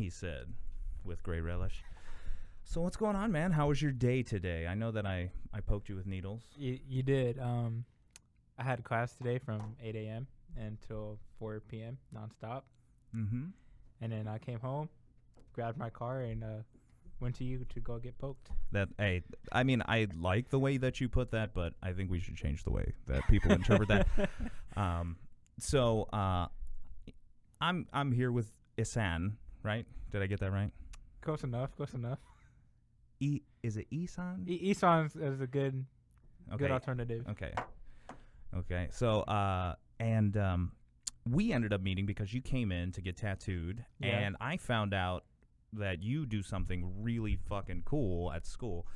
he said, with great relish. So what's going on, man? How was your day today? I know that I poked you with needles. You did. I had class today from 8 a.m. until 4 p.m. nonstop. Mm-hmm. And then I came home, grabbed my car, and went to you to go get poked. I mean, I like the way that you put that, but I think we should change the way that people interpret that. So I'm here with Ihsan, right? Did I get that right? Close enough. Is it Ihsan? Ihsan is a good alternative. Okay. So we ended up meeting because you came in to get tattooed, and I found out that you do something really fucking cool at school.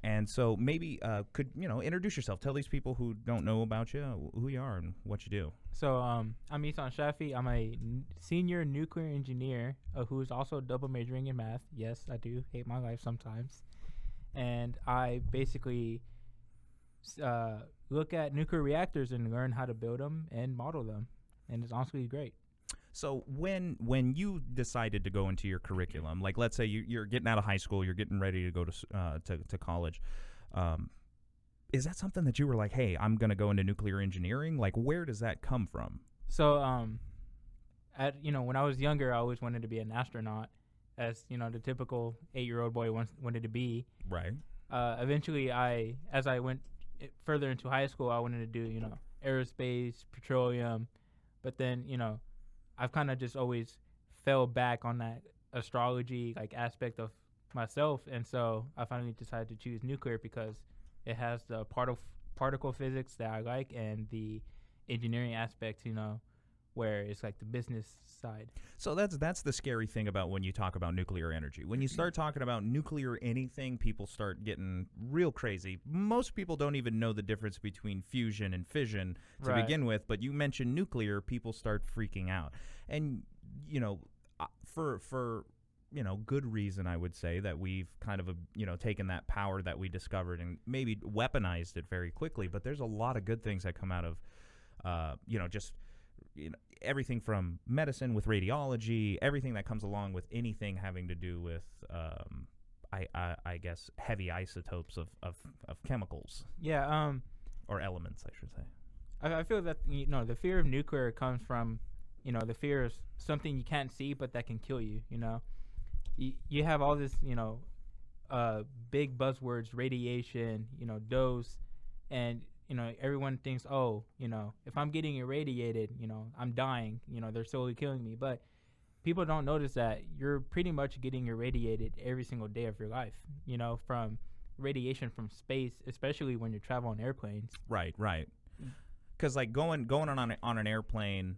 And so maybe could introduce yourself. Tell these people who don't know about you who you are and what you do. So I'm Ihsan Shafi. I'm a senior nuclear engineer who's also double majoring in math. Yes, I do hate my life sometimes. And I basically look at nuclear reactors and learn how to build them and model them. And it's honestly great. So when you decided to go into your curriculum, like let's say you're getting out of high school, you're getting ready to go to college, is that something that you were like, hey, I'm going to go into nuclear engineering? Like, where does that come from? So when I was younger, I always wanted to be an astronaut, as the typical 8-year-old boy wanted to be. Right. Eventually, as I went further into high school, I wanted to do aerospace, petroleum, but then I've kind of just always fell back on that astrology aspect of myself, and so I finally decided to choose nuclear because it has the particle physics that I like and the engineering aspect, where it's like the business side. So that's the scary thing about when you talk about nuclear energy. When you start talking about nuclear anything, people start getting real crazy. Most people don't even know the difference between fusion and fission to begin with, but you mention nuclear, people start freaking out. And for good reason, I would say that we've kind of taken that power that we discovered and maybe weaponized it very quickly, but there's a lot of good things that come out of everything from medicine with radiology, everything that comes along with anything having to do with, I guess, heavy isotopes of chemicals. Yeah. Or elements, I should say. I feel that, the fear of nuclear comes from, the fear of something you can't see but that can kill you, You have all this, big buzzwords, radiation, dose, and everyone thinks, if I'm getting irradiated, I'm dying, they're slowly killing me. But people don't notice that you're pretty much getting irradiated every single day of your life, from radiation from space, especially when you travel on airplanes. Right. Because going on an airplane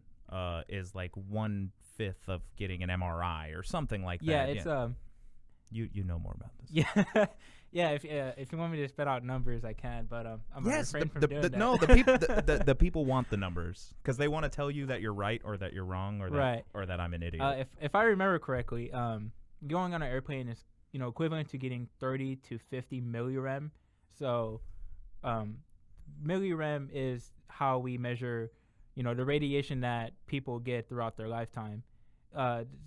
is like 1/5 of getting an MRI or something like that. Yeah, it's You know more about this. Yeah. Yeah, if you want me to spit out numbers, I can, but I'm gonna refrain from doing that. No, the people want the numbers because they want to tell you that you're right or that you're wrong or that I'm an idiot. If I remember correctly, going on an airplane is equivalent to getting 30 to 50 millirem. So, millirem is how we measure, the radiation that people get throughout their lifetime.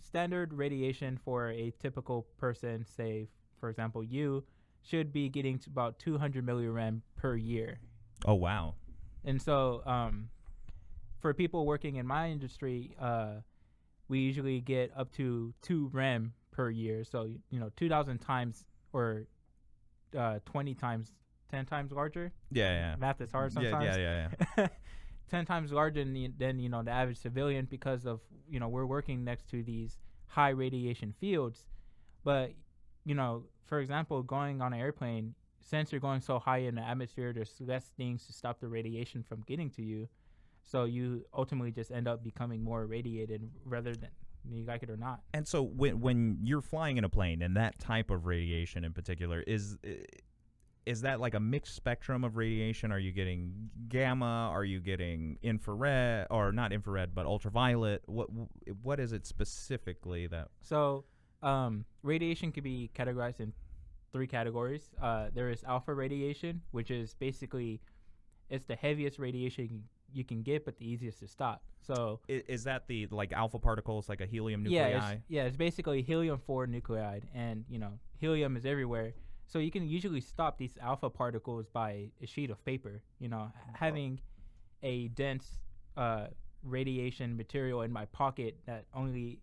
Standard radiation for a typical person, say, for example, you, should be getting to about 200 millirem per year. Oh, wow. And so for people working in my industry, we usually get up to 2 rem per year. So, 2,000 times or 20 times, 10 times larger. Yeah. Math is hard sometimes. Yeah. 10 times larger than the average civilian because of, we're working next to these high radiation fields. But, for example, going on an airplane, since you're going so high in the atmosphere, there's less things to stop the radiation from getting to you. So you ultimately just end up becoming more irradiated rather than you like it or not. And so when you're flying in a plane and that type of radiation in particular, is that like a mixed spectrum of radiation? Are you getting gamma? Are you getting infrared, or not infrared, but ultraviolet? What is it specifically that? So radiation can be categorized in 3 categories. There is alpha radiation, which is basically it's the heaviest radiation you can get, but the easiest to stop. So Is that the like alpha particles, like a helium yeah, nuclei? it's basically helium-4 nuclide, and helium is everywhere. So you can usually stop these alpha particles by a sheet of paper. Having a dense radiation material in my pocket that only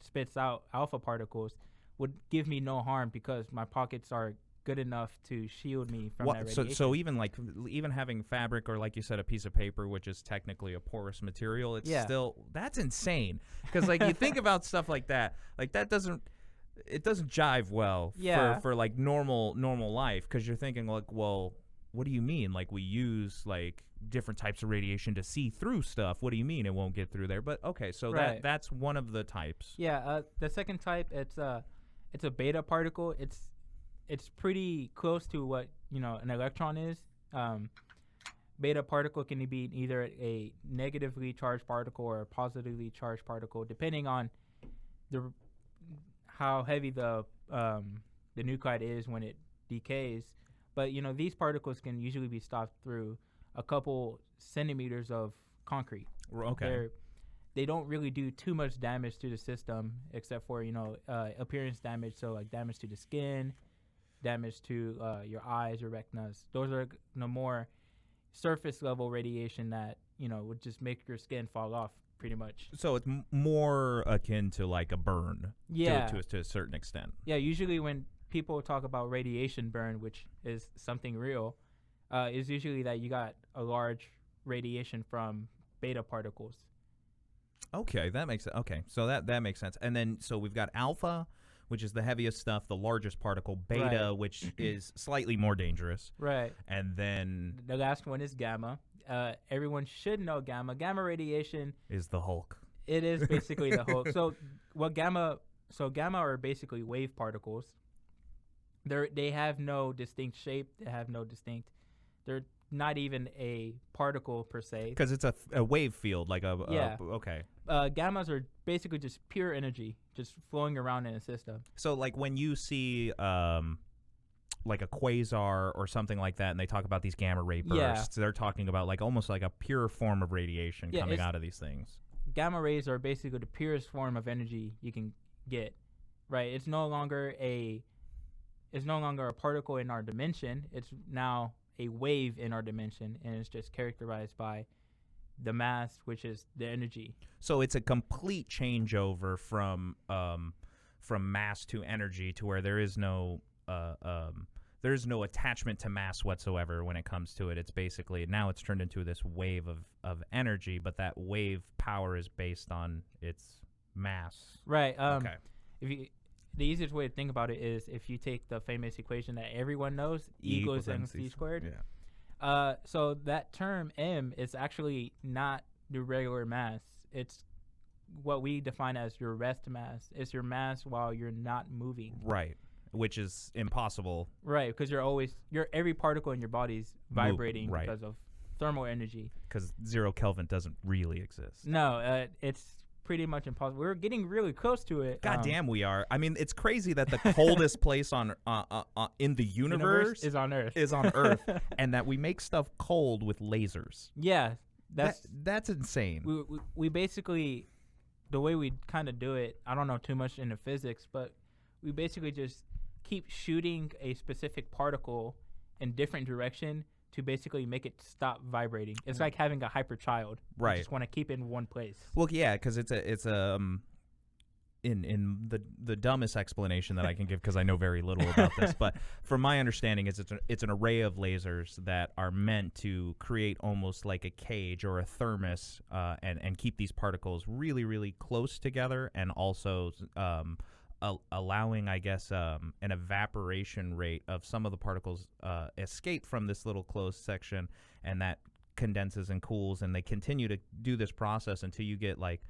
spits out alpha particles would give me no harm because my pockets are good enough to shield me from that radiation. So even having fabric, or like you said, a piece of paper, which is technically a porous material, it's still, that's insane. Because like you think about stuff like that doesn't jive well for like normal life, because you're thinking like, well, what do you mean? Like we use like different types of radiation to see through stuff. What do you mean it won't get through there? But okay, so that's one of the types. Yeah, the second type, it's a beta particle. It's pretty close to what an electron is. Beta particle can be either a negatively charged particle or a positively charged particle, depending on how heavy the nuclide is when it decays. But these particles can usually be stopped through a couple centimeters of concrete. Okay. They don't really do too much damage to the system, except for appearance damage. So like damage to the skin, damage to your eyes, your retinas. Those are more surface level radiation that would just make your skin fall off pretty much. So it's more akin to like a burn. Yeah. To a certain extent. Yeah. Usually when people talk about radiation burn, which is something real, is usually that you got a large radiation from beta particles. Okay, that makes sense. Okay, so that makes sense. And then so we've got alpha, which is the heaviest stuff, the largest particle, beta, which is slightly more dangerous. Right. And then the last one is gamma. Everyone should know gamma. Gamma radiation is the Hulk. It is basically the Hulk. So gamma are basically wave particles. They have no distinct shape. They're not even a particle per se. Because it's a wave field, like okay. Gammas are basically just pure energy, just flowing around in a system. So like when you see like a quasar or something like that, and they talk about these gamma ray bursts, they're talking about like almost like a pure form of radiation coming out of these things. Gamma rays are basically the purest form of energy you can get, right? It's no longer a particle in our dimension. It's now a wave in our dimension, and it's just characterized by the mass, which is the energy. So it's a complete changeover from mass to energy, to where there is no attachment to mass whatsoever when it comes to it. It's basically now it's turned into this wave of energy, but that wave power is based on its mass. Right. The easiest way to think about it is if you take the famous equation that everyone knows, E equals mc squared. Yeah. So that term m is actually not the regular mass. It's what we define as your rest mass. It's your mass while you're not moving. Right. Which is impossible. Right, because every particle in your body's vibrating because of thermal energy. Because 0 Kelvin doesn't really exist. No, it's pretty much impossible. We're getting really close to it. God damn, we are. I mean, it's crazy that the coldest place on in the universe is on Earth. And that we make stuff cold with lasers. Yeah, that's insane. We basically, the way we kind of do it, I don't know too much into physics, but we basically just keep shooting a specific particle in different direction to basically make it stop vibrating. It's like having a hyper child. Right. You just want to keep it in one place. Well, yeah, because it's in the dumbest explanation that I can give, because I know very little about this, but from my understanding, it's an array of lasers that are meant to create almost like a cage or a thermos, and keep these particles really, really close together, and also allowing, I guess, an evaporation rate of some of the particles escape from this little closed section, and that condenses and cools, and they continue to do this process until you get like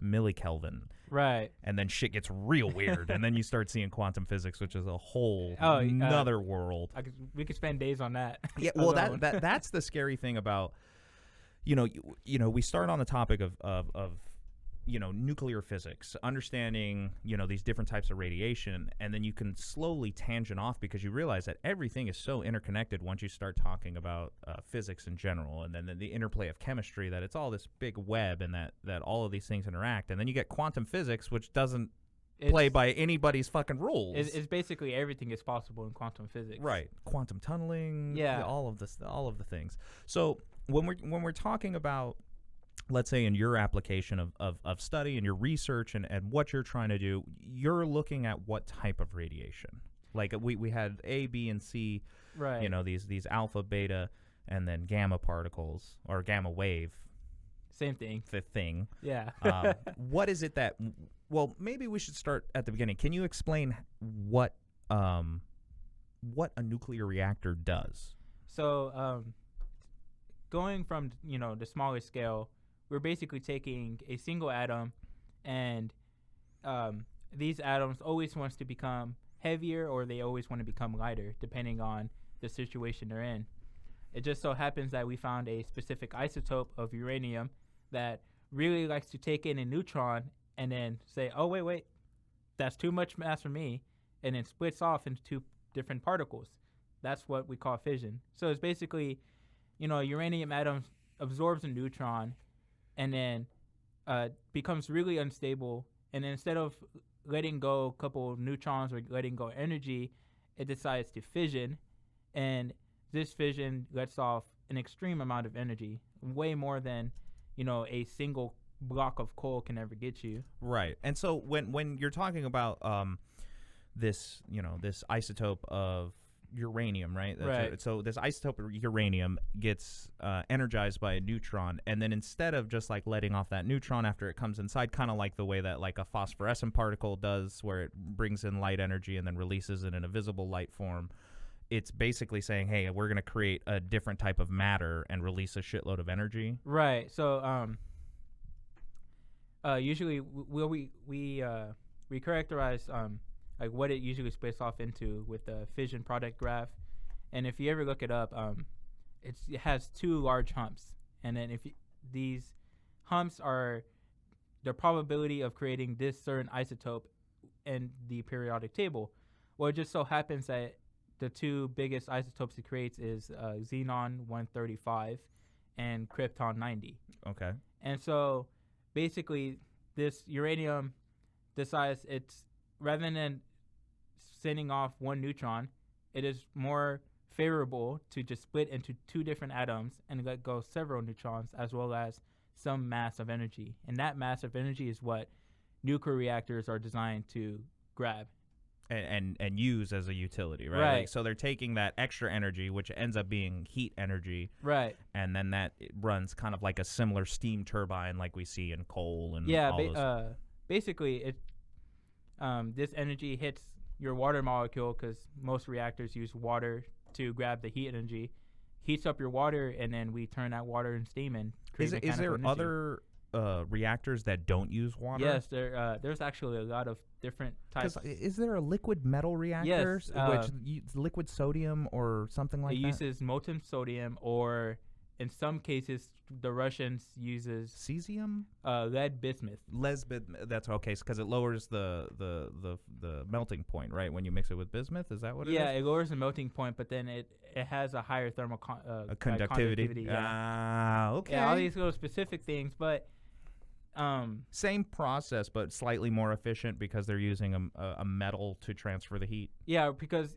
millikelvin. Right. And then shit gets real weird, and then you start seeing quantum physics, which is a whole another world. We could spend days on that. Yeah, well, that's the scary thing about, we start on the topic of nuclear physics, understanding, these different types of radiation, and then you can slowly tangent off because you realize that everything is so interconnected once you start talking about physics in general, and then the interplay of chemistry, that it's all this big web, and that all of these things interact. And then you get quantum physics, which doesn't play by anybody's fucking rules. It's basically everything is possible in quantum physics. Right. Quantum tunneling, Yeah. all of the things. So when we're talking about, let's say, in your application of study and your research and what you're trying to do, you're looking at what type of radiation? Like we had A, B, and C, right? These alpha, beta, and then gamma particles, or gamma wave. Same thing. The thing. Yeah. What is it that? Well, maybe we should start at the beginning. Can you explain what a nuclear reactor does? So, going from the smallest scale, we're basically taking a single atom, and these atoms always wants to become heavier, or they always want to become lighter, depending on the situation they're in. It just so happens that we found a specific isotope of uranium that really likes to take in a neutron and then say, oh, wait, that's too much mass for me, and then splits off into two different particles. That's what we call fission. So it's basically, a uranium atom absorbs a neutron and then becomes really unstable, and then instead of letting go a couple neutrons or letting go energy, it decides to fission, and this fission lets off an extreme amount of energy, way more than a single block of coal can ever get you. Right. And so when you're talking about this isotope of uranium, right? Right. So this isotope of uranium gets energized by a neutron, and then instead of just like letting off that neutron after it comes inside, kind of like the way that like a phosphorescent particle does, where it brings in light energy and then releases it in a visible light form, it's basically saying, hey, we're going to create a different type of matter and release a shitload of energy. Right. So usually we characterize like what it usually splits off into with the fission product graph, and if you ever look it up, it has two large humps, and then these humps are the probability of creating this certain isotope in the periodic table. Well, it just so happens that the two biggest isotopes it creates is xenon 135 and krypton 90. Okay. And so basically this uranium decides it's, rather than sending off one neutron, it is more favorable to just split into two different atoms and let go several neutrons, as well as some mass of energy. And that mass of energy is what nuclear reactors are designed to grab and use as a utility, right? Right. Like, so they're taking that extra energy, which ends up being heat energy, right? And then it runs kind of like a similar steam turbine, like we see in coal and basically it this energy hits your water molecule, because most reactors use water to grab the heat energy, heats up your water, and then we turn that water and steam and create mechanical Is there energy. other reactors that don't use water? Yes, there's actually a lot of different types. Is there a liquid metal reactor? Yes, which liquid sodium or something like it that? uses molten sodium, or in some cases the Russians uses cesium, lead bismuth. That's okay, because it lowers the melting point, right? When you mix it with bismuth, is that what it is? Yeah, it lowers the melting point, but then it has a higher thermal conductivity. Yeah. Okay. Yeah, all these little specific things, but same process, but slightly more efficient because they're using a metal to transfer the heat. Yeah, because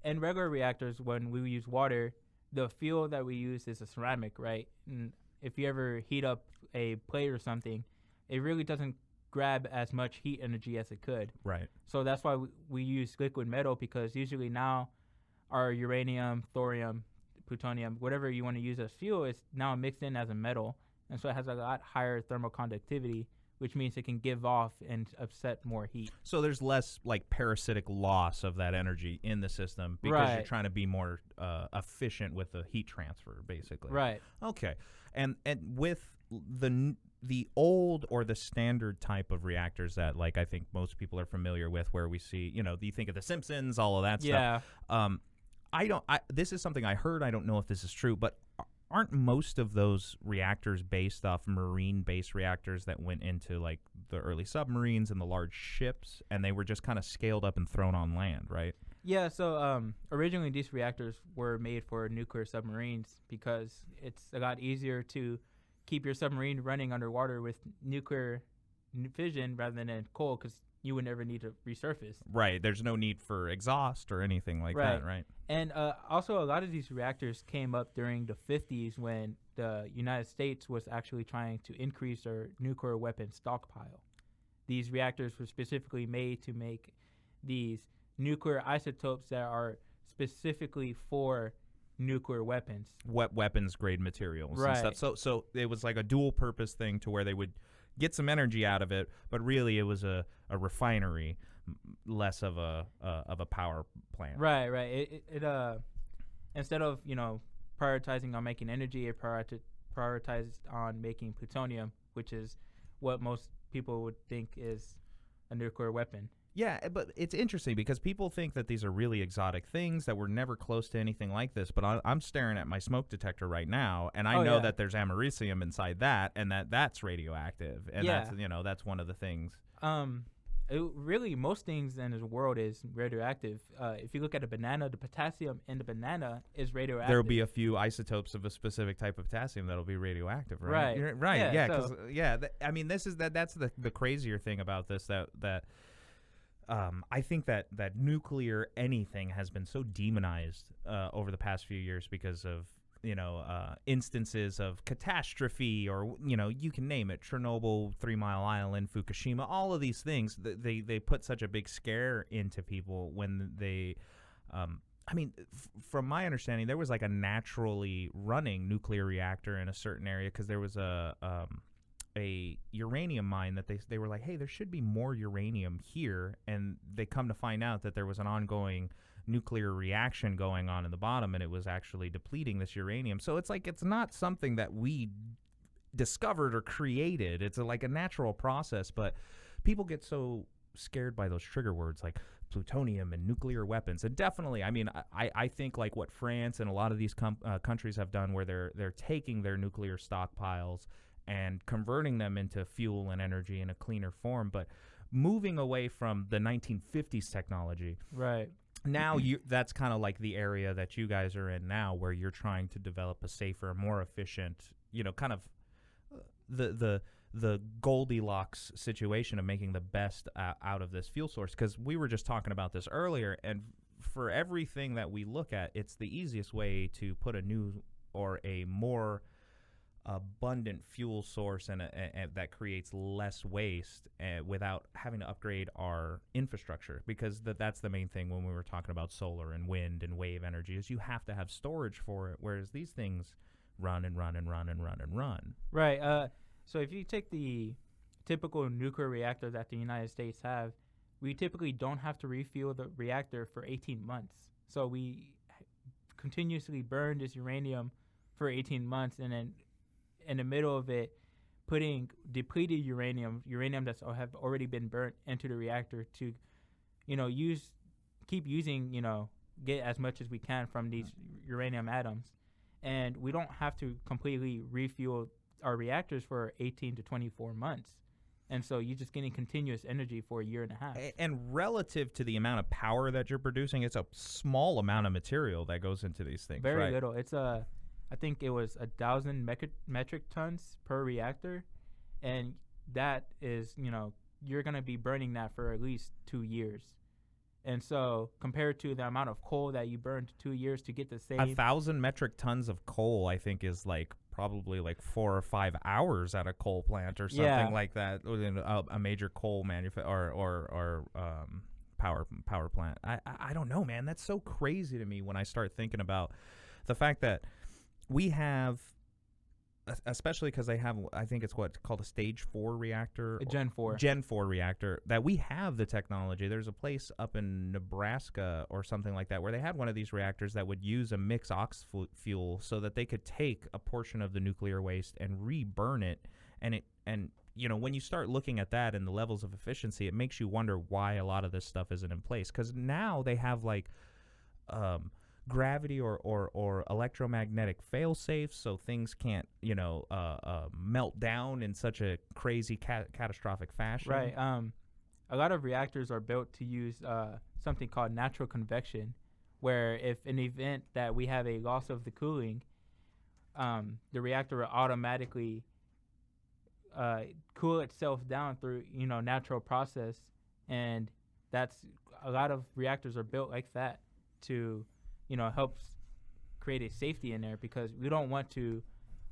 in regular reactors, when we use water, the fuel that we use is a ceramic, right? And if you ever heat up a plate or something, it really doesn't grab as much heat energy as it could. Right. So that's why we use liquid metal, because usually now our uranium, thorium, plutonium, whatever you want to use as fuel is now mixed in as a metal. And so it has a lot higher thermal conductivity, which means it can give off and upset more heat. So there's less like parasitic loss of that energy in the system, because you're trying to be more efficient with the heat transfer, basically. Right. Okay. And with the old or the standard type of reactors that, like, I think most people are familiar with, where we see, you think of The Simpsons, all of that stuff. Yeah. This is something I heard. I don't know if this is true, but aren't most of those reactors based off marine-based reactors that went into like the early submarines and the large ships, and they were just kind of scaled up and thrown on land, right? Yeah, so originally these reactors were made for nuclear submarines because it's a lot easier to keep your submarine running underwater with nuclear fission rather than in coal, because you would never need to resurface. Right. There's no need for exhaust or anything like Right. that, right? And also, a lot of these reactors came up during the 50s when the United States was actually trying to increase their nuclear weapon stockpile. These reactors were specifically made to make these nuclear isotopes that are specifically for nuclear weapons. Weapons grade materials Right. and stuff. So it was like a dual purpose thing to where they would get some energy out of it, but really it was a refinery, less of a power plant. Right. It instead of prioritizing on making energy, it prioritized on making plutonium, which is what most people would think is a nuclear weapon. Yeah, but it's interesting because people think that these are really exotic things that were never close to anything like this. But I'm staring at my smoke detector right now, and I know that there's americium inside that, and that's radioactive, and that's one of the things. Really, most things in this world is radioactive. If you look at a banana, the potassium in the banana is radioactive. There will be a few isotopes of a specific type of potassium that'll be radioactive, right? Right. Right. Yeah. I mean, that's the crazier thing about this that. I think that nuclear anything has been so demonized over the past few years because of instances of catastrophe, or you can name it, Chernobyl, 3 Mile Island, Fukushima, all of these things. They put such a big scare into people when they. From my understanding, there was like a naturally running nuclear reactor in a certain area because there was a uranium mine that they were like, hey, there should be more uranium here, and they come to find out that there was an ongoing nuclear reaction going on in the bottom, and it was actually depleting this uranium. So it's like, it's not something that we discovered or created. It's like a natural process, but people get so scared by those trigger words like plutonium and nuclear weapons. And definitely, I think like what France and a lot of these countries have done, where they're taking their nuclear stockpiles and converting them into fuel and energy in a cleaner form, but moving away from the 1950s technology. Right. Now that's kind of like the area that you guys are in now, where you're trying to develop a safer, more efficient, kind of the Goldilocks situation of making the best out of this fuel source. Because we were just talking about this earlier, and for everything that we look at, it's the easiest way to put a new or a more abundant fuel source and that creates less waste without having to upgrade our infrastructure, because that's the main thing when we were talking about solar and wind and wave energy, is you have to have storage for it, whereas these things run and run and run and run and run. Right. So if you take the typical nuclear reactor that the United States have, we typically don't have to refuel the reactor for 18 months. So we continuously burn this uranium for 18 months, and then in the middle of it, putting depleted uranium that's have already been burnt into the reactor to, keep using, get as much as we can from these uranium atoms. And we don't have to completely refuel our reactors for 18 to 24 months. And so you're just getting continuous energy for a year and a half. And relative to the amount of power that you're producing, it's a small amount of material that goes into these things. Very right? little. It's I think it was 1,000 metric tons per reactor, and that is, you're going to be burning that for at least 2 years. And so compared to the amount of coal that you burned 2 years to get the same... 1,000 metric tons of coal, I think, is like probably like 4 or 5 hours at a coal plant or something like that, a major coal or power plant. I don't know, man. That's so crazy to me when I start thinking about the fact that we have, especially because they have, I think it's what's called a stage 4 reactor. A Gen 4. Gen 4 reactor, that we have the technology. There's a place up in Nebraska or something like that where they had one of these reactors that would use a mixed ox fuel so that they could take a portion of the nuclear waste and reburn it. And when you start looking at that and the levels of efficiency, it makes you wonder why a lot of this stuff isn't in place. Because now they have like gravity or electromagnetic fail-safes so things can't, melt down in such a crazy catastrophic fashion. Right. A lot of reactors are built to use something called natural convection, where if in the event that we have a loss of the cooling, the reactor will automatically cool itself down through natural process, and that's a lot of reactors are built like that to help create a safety in there, because we don't want to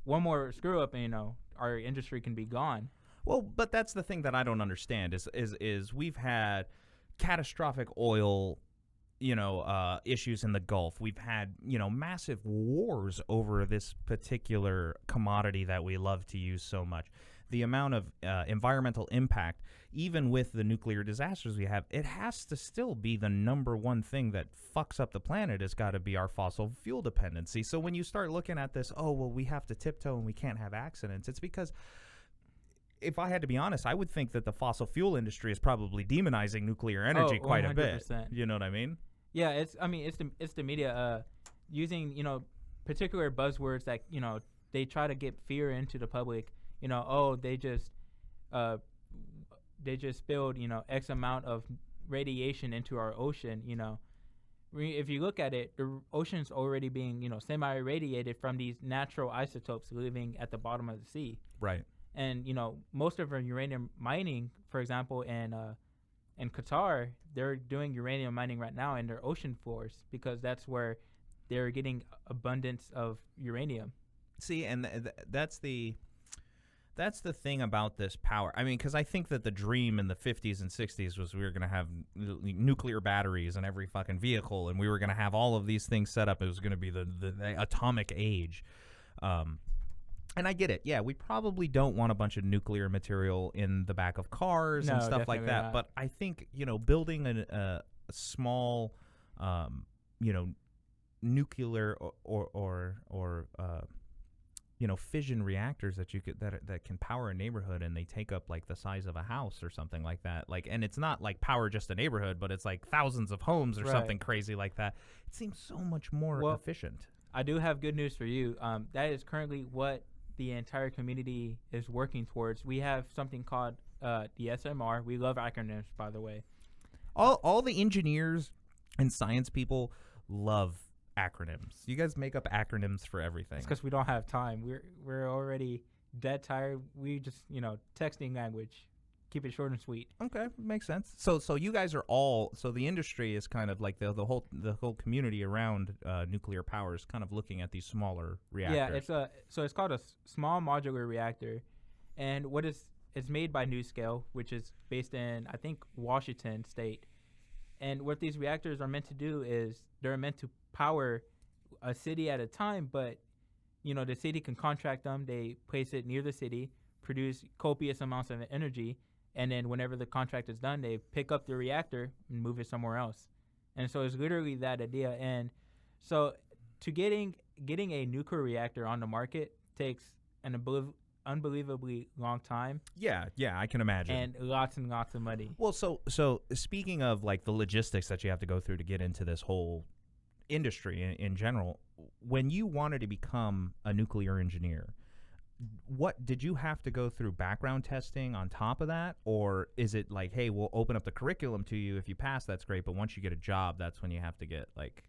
one more screw up and our industry can be gone. Well, but that's the thing that I don't understand is we've had catastrophic oil issues in the Gulf. We've had, massive wars over this particular commodity that we love to use so much. The amount of environmental impact, even with the nuclear disasters we have, it has to still be the number one thing that fucks up the planet. Has got to be our fossil fuel dependency. So when you start looking at this, we have to tiptoe and we can't have accidents, it's because, if I had to be honest, I would think that the fossil fuel industry is probably demonizing nuclear energy quite a bit. You know what I mean? Yeah, it's the media using particular buzzwords that they try to get fear into the public. They just spilled X amount of radiation into our ocean. If you look at it, the ocean's already being semi-irradiated from these natural isotopes living at the bottom of the sea. Right. And most of our uranium mining, for example, in Qatar, they're doing uranium mining right now in their ocean floors, because that's where they're getting abundance of uranium. See, and that's the thing about this power. I mean, because I think that the dream in the 50s and 60s was we were going to have nuclear batteries in every fucking vehicle, and we were going to have all of these things set up. It was going to be the atomic age. And I get it. Yeah, we probably don't want a bunch of nuclear material in the back of cars and stuff like that. Not. But I think, building a small, nuclear or fission reactors that you could that can power a neighborhood, and they take up like the size of a house or something like that. Like, and it's not like power just a neighborhood, but it's like thousands of homes or something crazy like that. It seems so much more efficient. I do have good news for you. That is currently what the entire community is working towards. We have something called the SMR. We love acronyms, by the way. All the engineers and science people love acronyms. You guys make up acronyms for everything. It's because we don't have time. We're already dead tired. We just texting language. Keep it short and sweet. Okay, makes sense. So you guys are the industry is kind of like the whole community around nuclear power is kind of looking at these smaller reactors. Yeah, it's called a small modular reactor, and it's made by NuScale, which is based in, I think, Washington State. And what these reactors are meant to do is they're meant to power a city at a time, but the city can contract them. They place it near the city, produce copious amounts of energy. And then whenever the contract is done, they pick up the reactor and move it somewhere else. And so it's literally that idea. And so to getting a nuclear reactor on the market takes an unbelievably long time. Yeah, I can imagine. And lots of money. Well, so speaking of like the logistics that you have to go through to get into this whole industry in general, when you wanted to become a nuclear engineer, what did you have to go through background testing on top of that, or is it like, hey, we'll open up the curriculum to you, if you pass that's great, but once you get a job that's when you have to get like?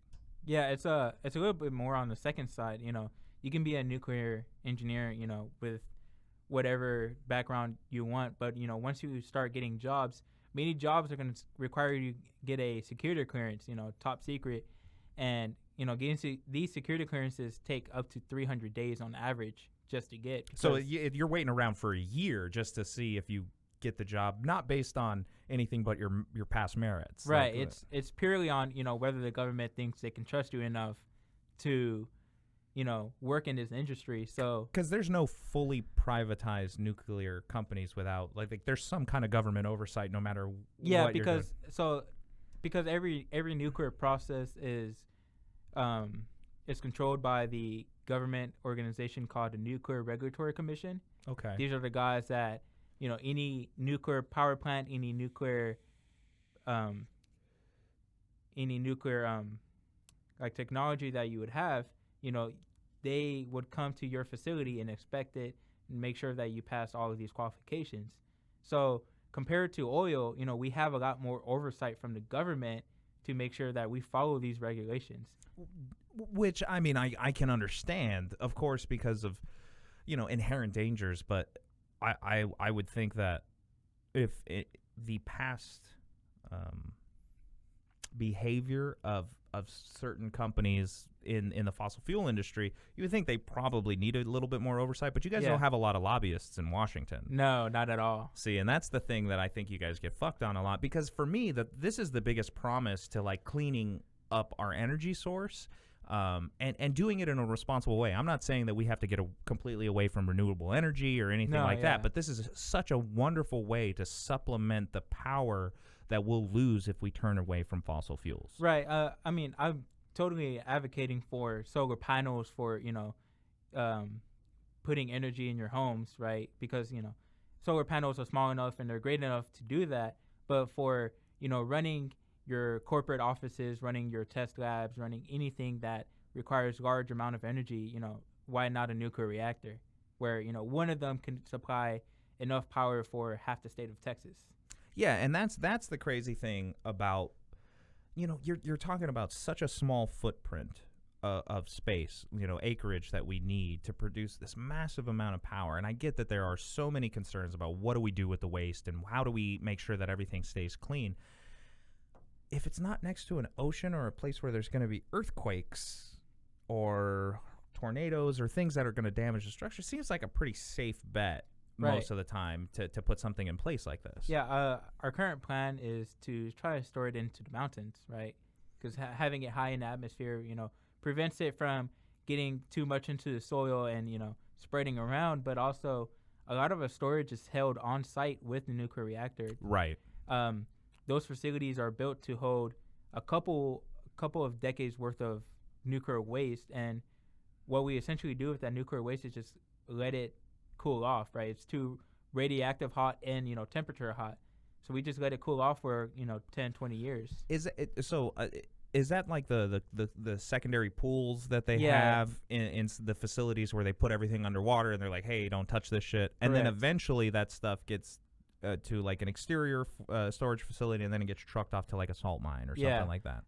Yeah, it's a little bit more on the second side. You can be a nuclear engineer with whatever background you want, but once you start getting jobs, many jobs are going to require you to get a security clearance, top secret, and getting these security clearances take up to 300 days on average just to get. So you're waiting around for a year just to see if you get the job, not based on anything but your past merits. Right. Like, it's purely on whether the government thinks they can trust you enough to work in this industry. So because there's no fully privatized nuclear companies without like there's some kind of government oversight no matter what you're doing. Because every nuclear process is controlled by the government organization called the Nuclear Regulatory Commission. Okay. These are the guys that, any nuclear power plant, any nuclear like technology that you would have, they would come to your facility and inspect it and make sure that you pass all of these qualifications. So compared to oil, we have a lot more oversight from the government to make sure that we follow these regulations. Which, I mean, I can understand, of course, because of, inherent dangers. But I would think that if the past behavior of certain companies in the fossil fuel industry, you would think they probably need a little bit more oversight. But you guys don't have a lot of lobbyists in Washington. No, not at all. See, and that's the thing that I think you guys get fucked on a lot, because for me, this is the biggest promise to like cleaning up our energy source, and doing it in a responsible way. I'm not saying that we have to get completely away from renewable energy or anything that, but this is such a wonderful way to supplement the power that we'll lose if we turn away from fossil fuels. Right. I mean, I'm totally advocating for solar panels for, putting energy in your homes, right? Because, solar panels are small enough and they're great enough to do that. But for, running your corporate offices, running your test labs, running anything that requires large amount of energy, why not a nuclear reactor where, one of them can supply enough power for half the state of Texas? Yeah, and that's the crazy thing about, you're talking about such a small footprint of space, acreage that we need to produce this massive amount of power. And I get that there are so many concerns about what do we do with the waste and how do we make sure that everything stays clean. If it's not next to an ocean or a place where there's going to be earthquakes or tornadoes or things that are going to damage the structure, it seems like a pretty safe bet. Right. Most of the time to put something in place like this. Yeah, our current plan is to try to store it into the mountains, right? Because having it high in the atmosphere, prevents it from getting too much into the soil and, spreading around. But also, a lot of our storage is held on site with the nuclear reactor. Right. Those facilities are built to hold a couple of decades worth of nuclear waste. And what we essentially do with that nuclear waste is just let it cool off, right? It's too radioactive hot and, temperature hot. So we just let it cool off for, 10, 20 years. Is that like the secondary pools that they have in the facilities where they put everything underwater and they're like, hey, don't touch this shit. And then eventually that stuff gets to like an exterior storage facility, and then it gets trucked off to like a salt mine or something like that.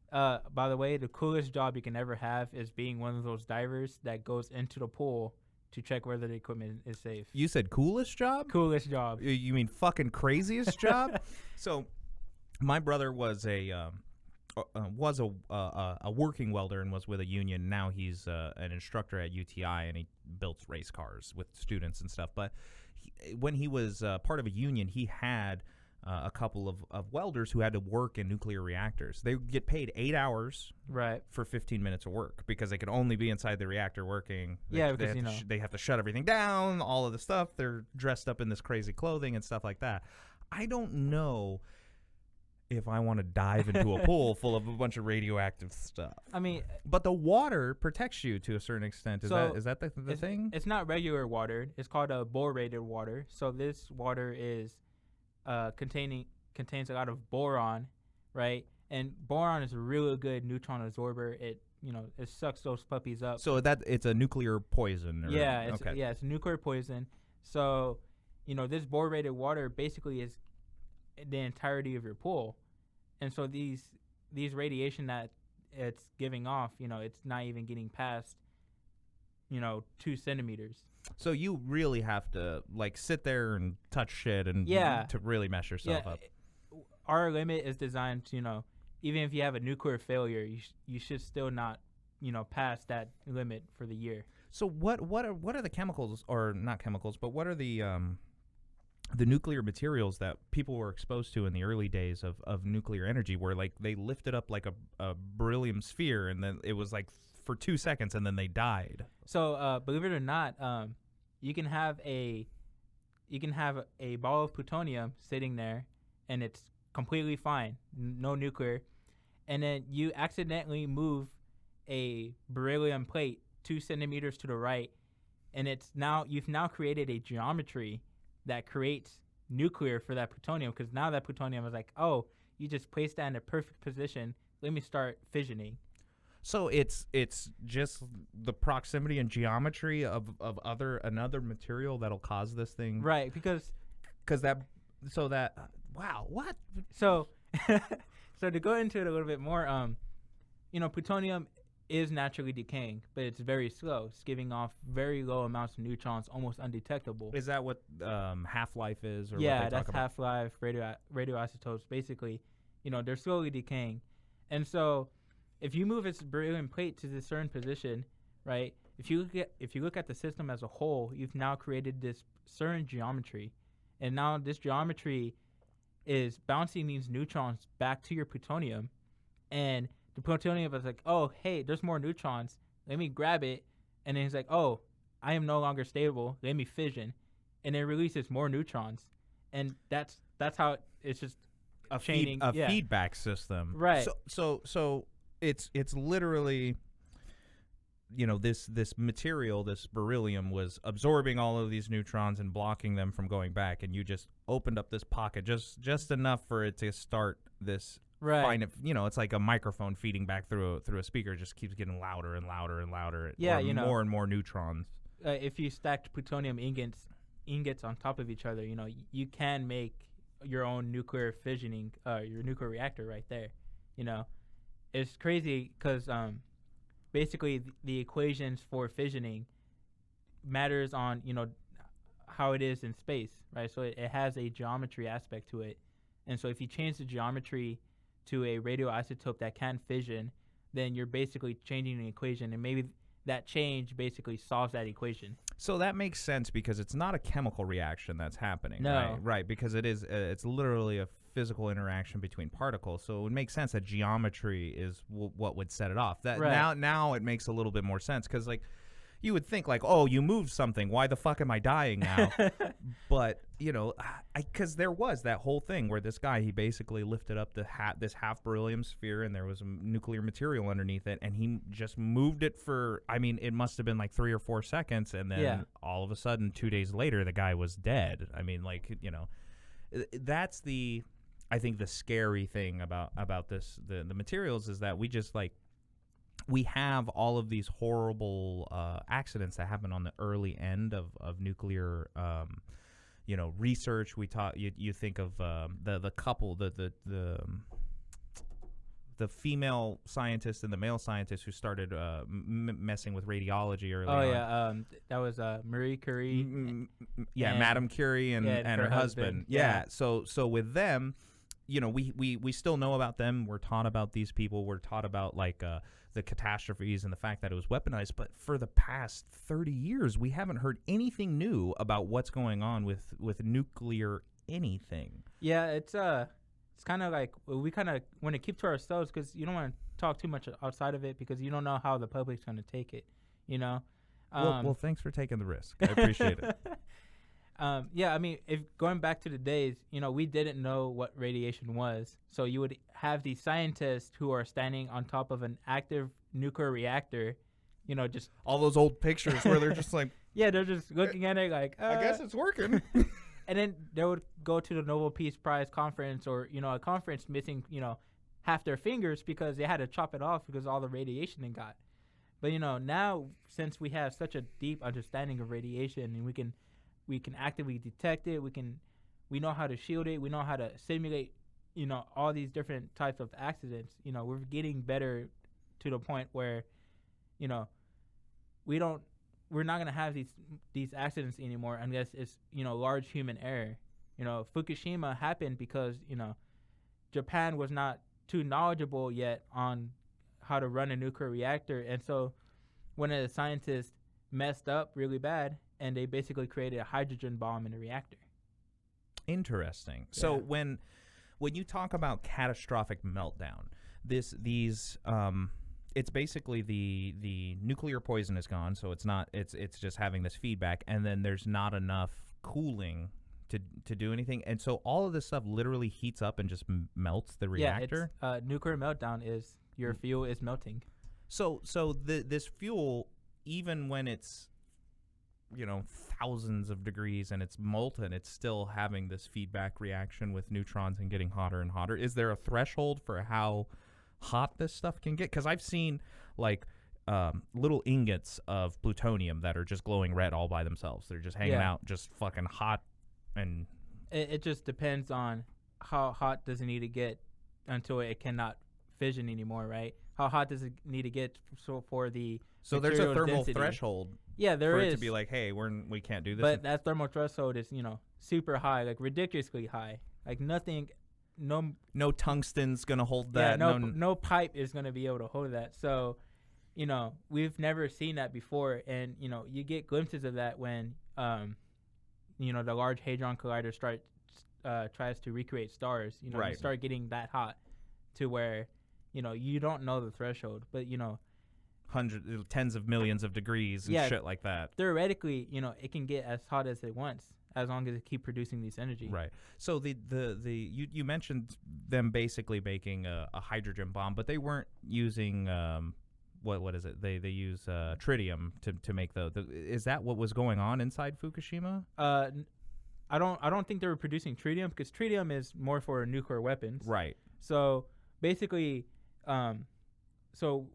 By the way, the coolest job you can ever have is being one of those divers that goes into the pool to check whether the equipment is safe. You said coolest job? Coolest job. You mean fucking craziest job? So, my brother was a working welder and was with a union. Now he's an instructor at UTI, and he builds race cars with students and stuff. But when he was part of a union, he had a couple of welders who had to work in nuclear reactors. They get paid 8 hours for 15 minutes of work because they could only be inside the reactor working. They have to shut everything down, all of the stuff. They're dressed up in this crazy clothing and stuff like that. I don't know if I want to dive into a pool full of a bunch of radioactive stuff. I mean, but the water protects you to a certain extent. Is that the thing? It's not regular water. It's called a borated water. So this water is contains a lot of boron, right? And boron is a really good neutron absorber. It sucks those puppies up. So it's a nuclear poison. It's nuclear poison. So, this borated water basically is the entirety of your pool. And so these radiation that it's giving off, it's not even getting past 2 centimeters. So you really have to like sit there and touch shit and to really mess yourself up. Our limit is designed to, even if you have a nuclear failure, you should still not, pass that limit for the year. So what are the chemicals, or not chemicals, but what are the nuclear materials that people were exposed to in the early days of nuclear energy, where like they lifted up like a beryllium sphere and then it was like for 2 seconds and then they died? So believe it or not, you can have a ball of plutonium sitting there and it's completely fine, no nuclear, and then you accidentally move a beryllium plate 2 centimeters to the right, and you've now created a geometry that creates nuclear for that plutonium, because now that plutonium is like, oh, you just placed that in a perfect position, let me start fissioning. So it's just the proximity and geometry of another material that'll cause this thing. Right, because wow, what? so so to go into it a little bit more, plutonium is naturally decaying, but it's very slow. It's giving off very low amounts of neutrons, almost undetectable. Is that what half-life is? Or Yeah, what they that's talk about? half-life, radioisotopes. Basically, they're slowly decaying. And so if you move its beryllium plate to this certain position, right, if you look at the system as a whole, you've now created this certain geometry. And now this geometry is bouncing these neutrons back to your plutonium, and the plutonium is like, oh, hey, there's more neutrons. Let me grab it. And then he's like, oh, I am no longer stable. Let me fission. And it releases more neutrons. And that's how it's just A chaining. feedback system. Right. So it's literally, this material, this beryllium, was absorbing all of these neutrons and blocking them from going back, and you just opened up this pocket just enough for it to start this. Right. It's like a microphone feeding back through a speaker. It just keeps getting louder and louder and louder. Yeah, more and more neutrons. If you stacked plutonium ingots on top of each other, you can make your own nuclear fissioning, your nuclear reactor right there. It's crazy because basically the equations for fissioning matters on how it is in space, right? So it has a geometry aspect to it, and so if you change the geometry to a radioisotope that can fission, then you're basically changing the equation, and maybe that change basically solves that equation. So that makes sense because it's not a chemical reaction that's happening, No. right? Because it's literally a physical interaction between particles. So it would make sense that geometry is what would set it off. That Right. now it makes a little bit more sense because you would think oh, you moved something. Why the fuck am I dying now? But because there was that whole thing where this guy, he basically lifted up this half beryllium sphere, and there was nuclear material underneath it, and he just moved it for. I mean, it must have been like 3 or 4 seconds, and then all of a sudden, 2 days later, the guy was dead. I mean, that's I think the scary thing about this the materials is that we just we have all of these horrible accidents that happen on the early end of nuclear, research. You think of the couple, the female scientist and the male scientist who started messing with radiology early on. Oh yeah, that was Marie Curie. Madame Curie and her husband. Yeah. So with them, we still know about them. We're taught about these people. We're taught about the catastrophes and the fact that it was weaponized. But for the past 30 years, we haven't heard anything new about what's going on with nuclear anything. Yeah, it's kind of like we kind of want to keep to ourselves because you don't want to talk too much outside of it because you don't know how the public's going to take it. Well, thanks for taking the risk. I appreciate it. Yeah, I mean, if going back to the days, we didn't know what radiation was. So you would have these scientists who are standing on top of an active nuclear reactor, just all those old pictures where they're just like, yeah, they're just looking at it like, I guess it's working. And then they would go to the Nobel Peace Prize conference or, a conference missing, half their fingers because they had to chop it off because of all the radiation they got. But, now since we have such a deep understanding of radiation and we can actively detect it. We know how to shield it. We know how to simulate, all these different types of accidents. We're getting better to the point where, we're not gonna have these accidents anymore unless it's large human error. Fukushima happened because Japan was not too knowledgeable yet on how to run a nuclear reactor, and so one of the scientists messed up really bad. And they basically created a hydrogen bomb in the reactor. Interesting. Yeah. So when you talk about catastrophic meltdown, it's basically the nuclear poison is gone, so it's just having this feedback, and then there's not enough cooling to do anything, and so all of this stuff literally heats up and just melts the reactor. Yeah, nuclear meltdown is your fuel is melting. So this fuel, even when it's thousands of degrees and it's molten, it's still having this feedback reaction with neutrons and getting hotter and hotter. Is there a threshold for how hot this stuff can get? Because I've seen like little ingots of plutonium that are just glowing red all by themselves. They're just hanging out, just fucking hot. And it just depends on how hot does it need to get until it cannot fission anymore, right? How hot does it need to get for the there's a thermal density. Threshold. Yeah, there for is. it to be like, hey, we can't do this. But that thermal threshold is, super high, like ridiculously high. Like nothing, no tungsten's gonna hold that. Yeah, no pipe is gonna be able to hold that. So, we've never seen that before, and you get glimpses of that when the Large Hadron Collider tries to recreate stars. You start getting that hot to where you don't know the threshold, but tens of millions of degrees and shit like that. Theoretically, it can get as hot as it wants as long as it keep producing this energy. Right. So you mentioned them basically making a hydrogen bomb, but they weren't using what is it? They use tritium to make is that what was going on inside Fukushima? I don't think they were producing tritium, because tritium is more for nuclear weapons. Right. So basically, so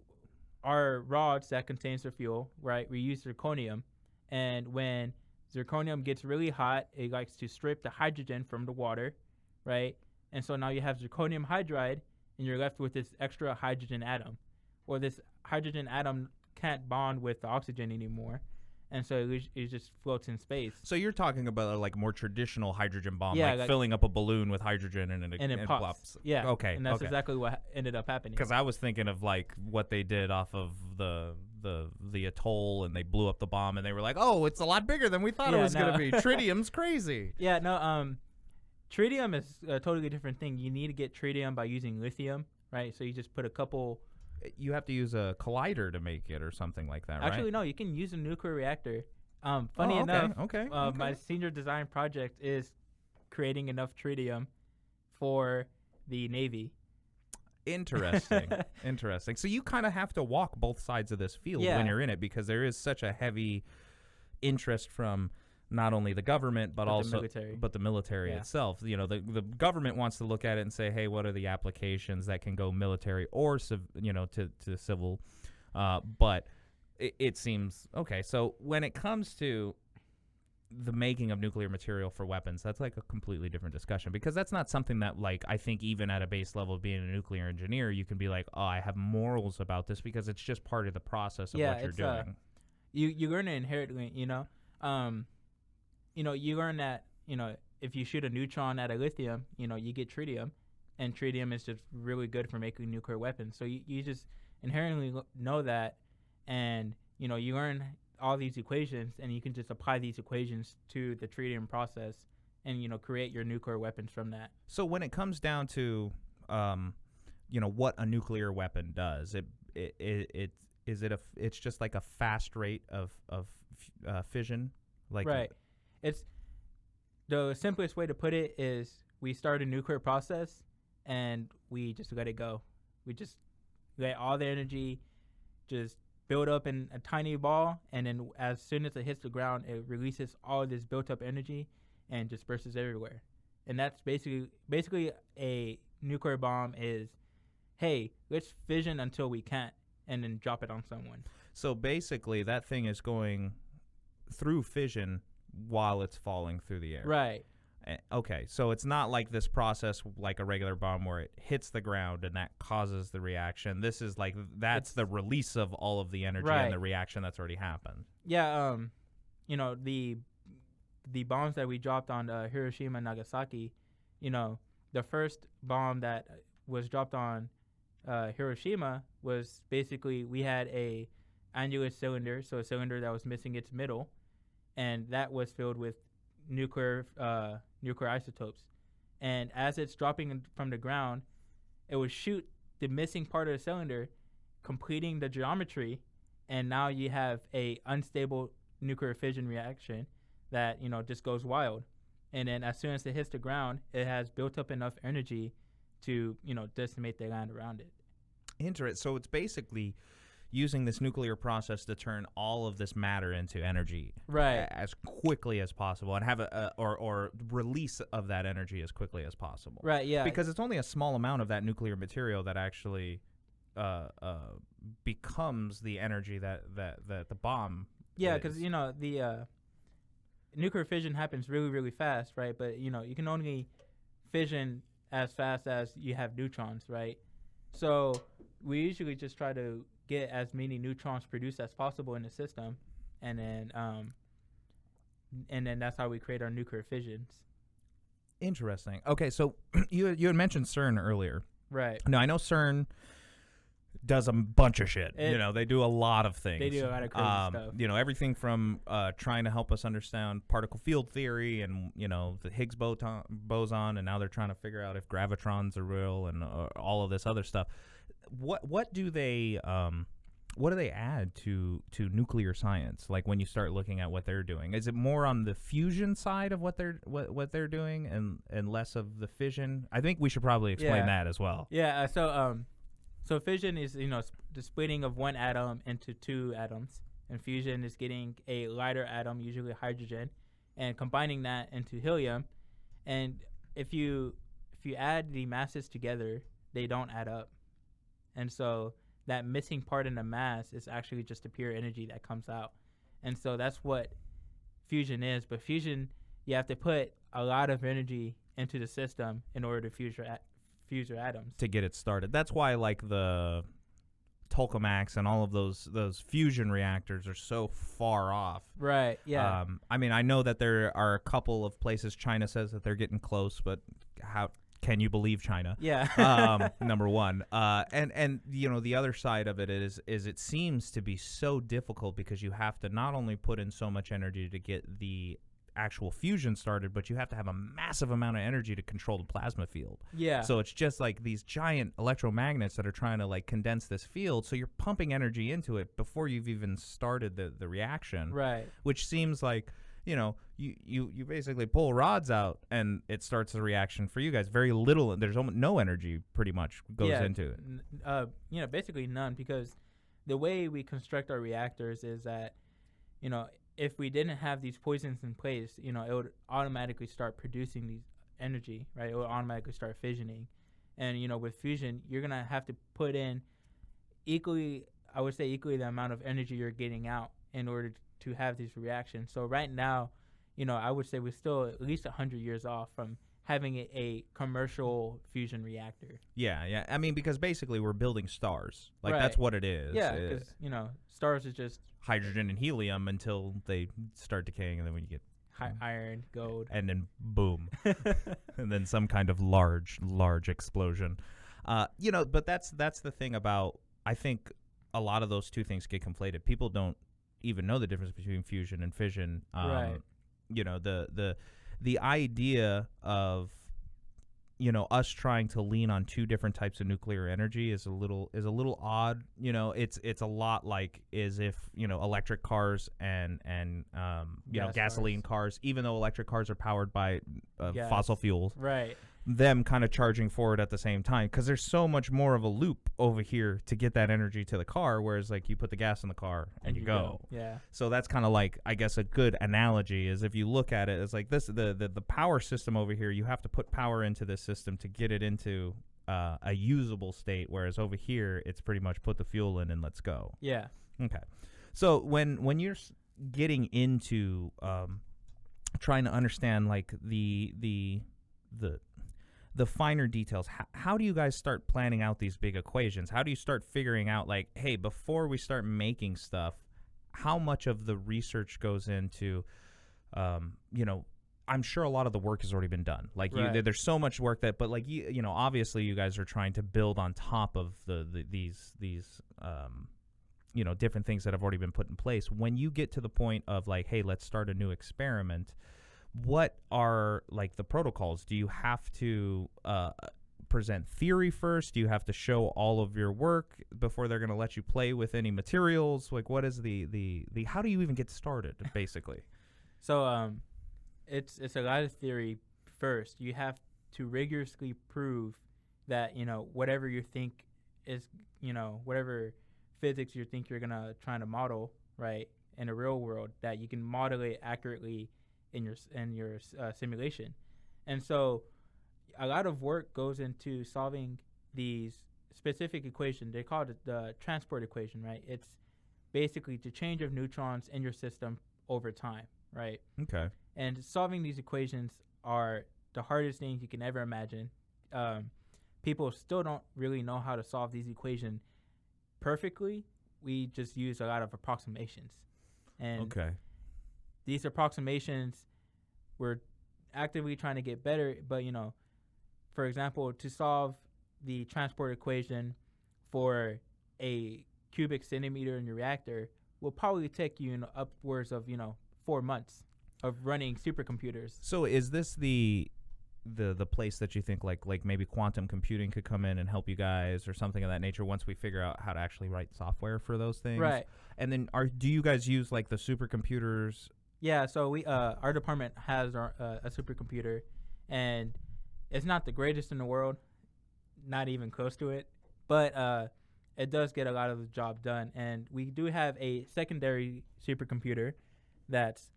our rods that contains the fuel, right? We use zirconium, and when zirconium gets really hot, it likes to strip the hydrogen from the water, right? And so now you have zirconium hydride, and you're left with this extra hydrogen atom. Well, this hydrogen atom can't bond with the oxygen anymore, and so it just floats in space. So you're talking about like more traditional hydrogen bomb, like filling up a balloon with hydrogen and it pops. Yeah. Okay. And that's exactly what ended up happening. Because I was thinking of like what they did off of the atoll, and they blew up the bomb, and they were like, oh, it's a lot bigger than we thought it was going to be. Tritium's crazy. Yeah. No. Tritium is a totally different thing. You need to get tritium by using lithium, right? So you just put a couple. You have to use a collider to make it or something like that, right? Actually, no. You can use a nuclear reactor. Funny enough, my senior design project is creating enough tritium for the Navy. Interesting. Interesting. So you kind of have to walk both sides of this field when you're in it, because there is such a heavy interest from not only the government but also the military itself. The government wants to look at it and say, hey, what are the applications that can go military or to civil, but it seems okay. So when it comes to the making of nuclear material for weapons, that's like a completely different discussion, because that's not something that, like, I think even at a base level of being a nuclear engineer, you can be like, oh, I have morals about this, because it's just part of the process of what you're doing. You learn it inherently, you learn that, if you shoot a neutron at a lithium, you get tritium, and tritium is just really good for making nuclear weapons. So you just inherently know that, and, you learn all these equations, and you can just apply these equations to the tritium process and, create your nuclear weapons from that. So when it comes down to, what a nuclear weapon does, it's just like a fast rate of fission? Like right. It's the simplest way to put it is we start a nuclear process and we just let it go. We just let all the energy just build up in a tiny ball, and then as soon as it hits the ground, it releases all of this built up energy and disperses everywhere. And that's basically a nuclear bomb is, hey, let's fission until we can't, and then drop it on someone. So basically that thing is going through fission while it's falling through the air. Right. Okay, so it's not like this process like a regular bomb where it hits the ground and that causes the reaction. This is like that's the release of all of the energy and the reaction that's already happened. Yeah, the bombs that we dropped on Hiroshima and Nagasaki, the first bomb that was dropped on Hiroshima was basically we had a annular cylinder, so a cylinder that was missing its middle, and that was filled with nuclear isotopes. And as it's dropping from the ground, it would shoot the missing part of the cylinder, completing the geometry, and now you have a unstable nuclear fission reaction that just goes wild. And then as soon as it hits the ground, it has built up enough energy to decimate the land around it. Interesting. So it's basically using this nuclear process to turn all of this matter into energy, right, as quickly as possible, and have or release of that energy as quickly as possible. Right. Yeah. Because it's only a small amount of that nuclear material that actually becomes the energy that the bomb. Yeah, is. because the nuclear fission happens really, really fast, right? But you can only fission as fast as you have neutrons, right? So we usually just try to get as many neutrons produced as possible in the system, and then that's how we create our nuclear fissions. Interesting. Okay, so you had mentioned CERN earlier. Right. Now I know CERN does a bunch of shit. They do a lot of things. They do a lot of crazy stuff. Everything from trying to help us understand particle field theory and the Higgs boson, and now they're trying to figure out if gravitrons are real and all of this other stuff. What do they add to nuclear science? Like when you start looking at what they're doing, is it more on the fusion side of what they're doing and less of the fission? I think we should probably explain that as well. Yeah. So fission is the splitting of one atom into two atoms, and fusion is getting a lighter atom, usually hydrogen, and combining that into helium. And if you add the masses together, they don't add up, and so that missing part in the mass is actually just the pure energy that comes out. And so that's what fusion is. But fusion, you have to put a lot of energy into the system in order to fuse your atoms to get it started. That's why like the tokamaks and all of those fusion reactors are so far off. Right. Yeah. I mean, I know that there are a couple of places China says that they're getting close, but how can you believe China? Yeah. Number one. And the other side of it is it seems to be so difficult because you have to not only put in so much energy to get the actual fusion started, but you have to have a massive amount of energy to control the plasma field. Yeah. So it's just like these giant electromagnets that are trying to like condense this field. So you're pumping energy into it before you've even started the reaction. Right. Which seems like, you basically pull rods out and it starts the reaction for you guys. Very little. There's almost no energy pretty much goes into it. Basically none, because the way we construct our reactors is that, if we didn't have these poisons in place, it would automatically start producing these energy, right? It would automatically start fissioning. And, with fusion, you're going to have to put in equally the amount of energy you're getting out in order to have these reactions. So right now, I would say we're still at least 100 years off from having a commercial fusion reactor. Yeah. I mean, because basically we're building stars. Like, right. That's what it is. Yeah, because, stars are just hydrogen and helium until they start decaying, and then when you get iron, gold, and then boom, and then some kind of large explosion. But that's the thing about, I think a lot of those two things get conflated. People don't even know the difference between fusion and fission. Right. The idea of us trying to lean on two different types of nuclear energy is a little odd. It's a lot like as if electric cars and gasoline cars, even though electric cars are powered by fossil fuels, right? Them kind of charging forward at the same time, because there's so much more of a loop over here to get that energy to the car, whereas like you put the gas in the car and you go. Yeah. So that's kind of like, I guess, a good analogy is if you look at it as like this, the power system over here, you have to put power into this system to get it into a usable state, whereas over here it's pretty much put the fuel in and let's go. Yeah. Okay. So when you're getting into trying to understand like the finer details, how do you guys start planning out these big equations? How do you start figuring out like, hey, before we start making stuff, how much of the research goes into, I'm sure a lot of the work has already been done. Like right. There's so much work that, but like, obviously you guys are trying to build on top of these different things that have already been put in place. When you get to the point of like, hey, let's start a new experiment, what are like the protocols? Do you have to present theory first? Do you have to show all of your work before they're going to let you play with any materials? Like, what is the how do you even get started, basically? So it's a lot of theory first. You have to rigorously prove that whatever you think is whatever physics you think you're gonna try to model, right, in the real world, that you can model it accurately in your simulation. And so a lot of work goes into solving these specific equation. They call it the transport equation, right? It's basically the change of neutrons in your system over time, right? Okay. And solving these equations are the hardest things you can ever imagine. People still don't really know how to solve these equations perfectly. We just use a lot of approximations. And Okay. these approximations, we're actively trying to get better. But, for example, to solve the transport equation for a cubic centimeter in your reactor will probably take you upwards of 4 months of running supercomputers. So is this the place that you think like maybe quantum computing could come in and help you guys or something of that nature once we figure out how to actually write software for those things? Right. And then do you guys use like the supercomputers? Yeah, so we our department has a supercomputer, and it's not the greatest in the world, not even close to it, but it does get a lot of the job done. And we do have a secondary supercomputer that's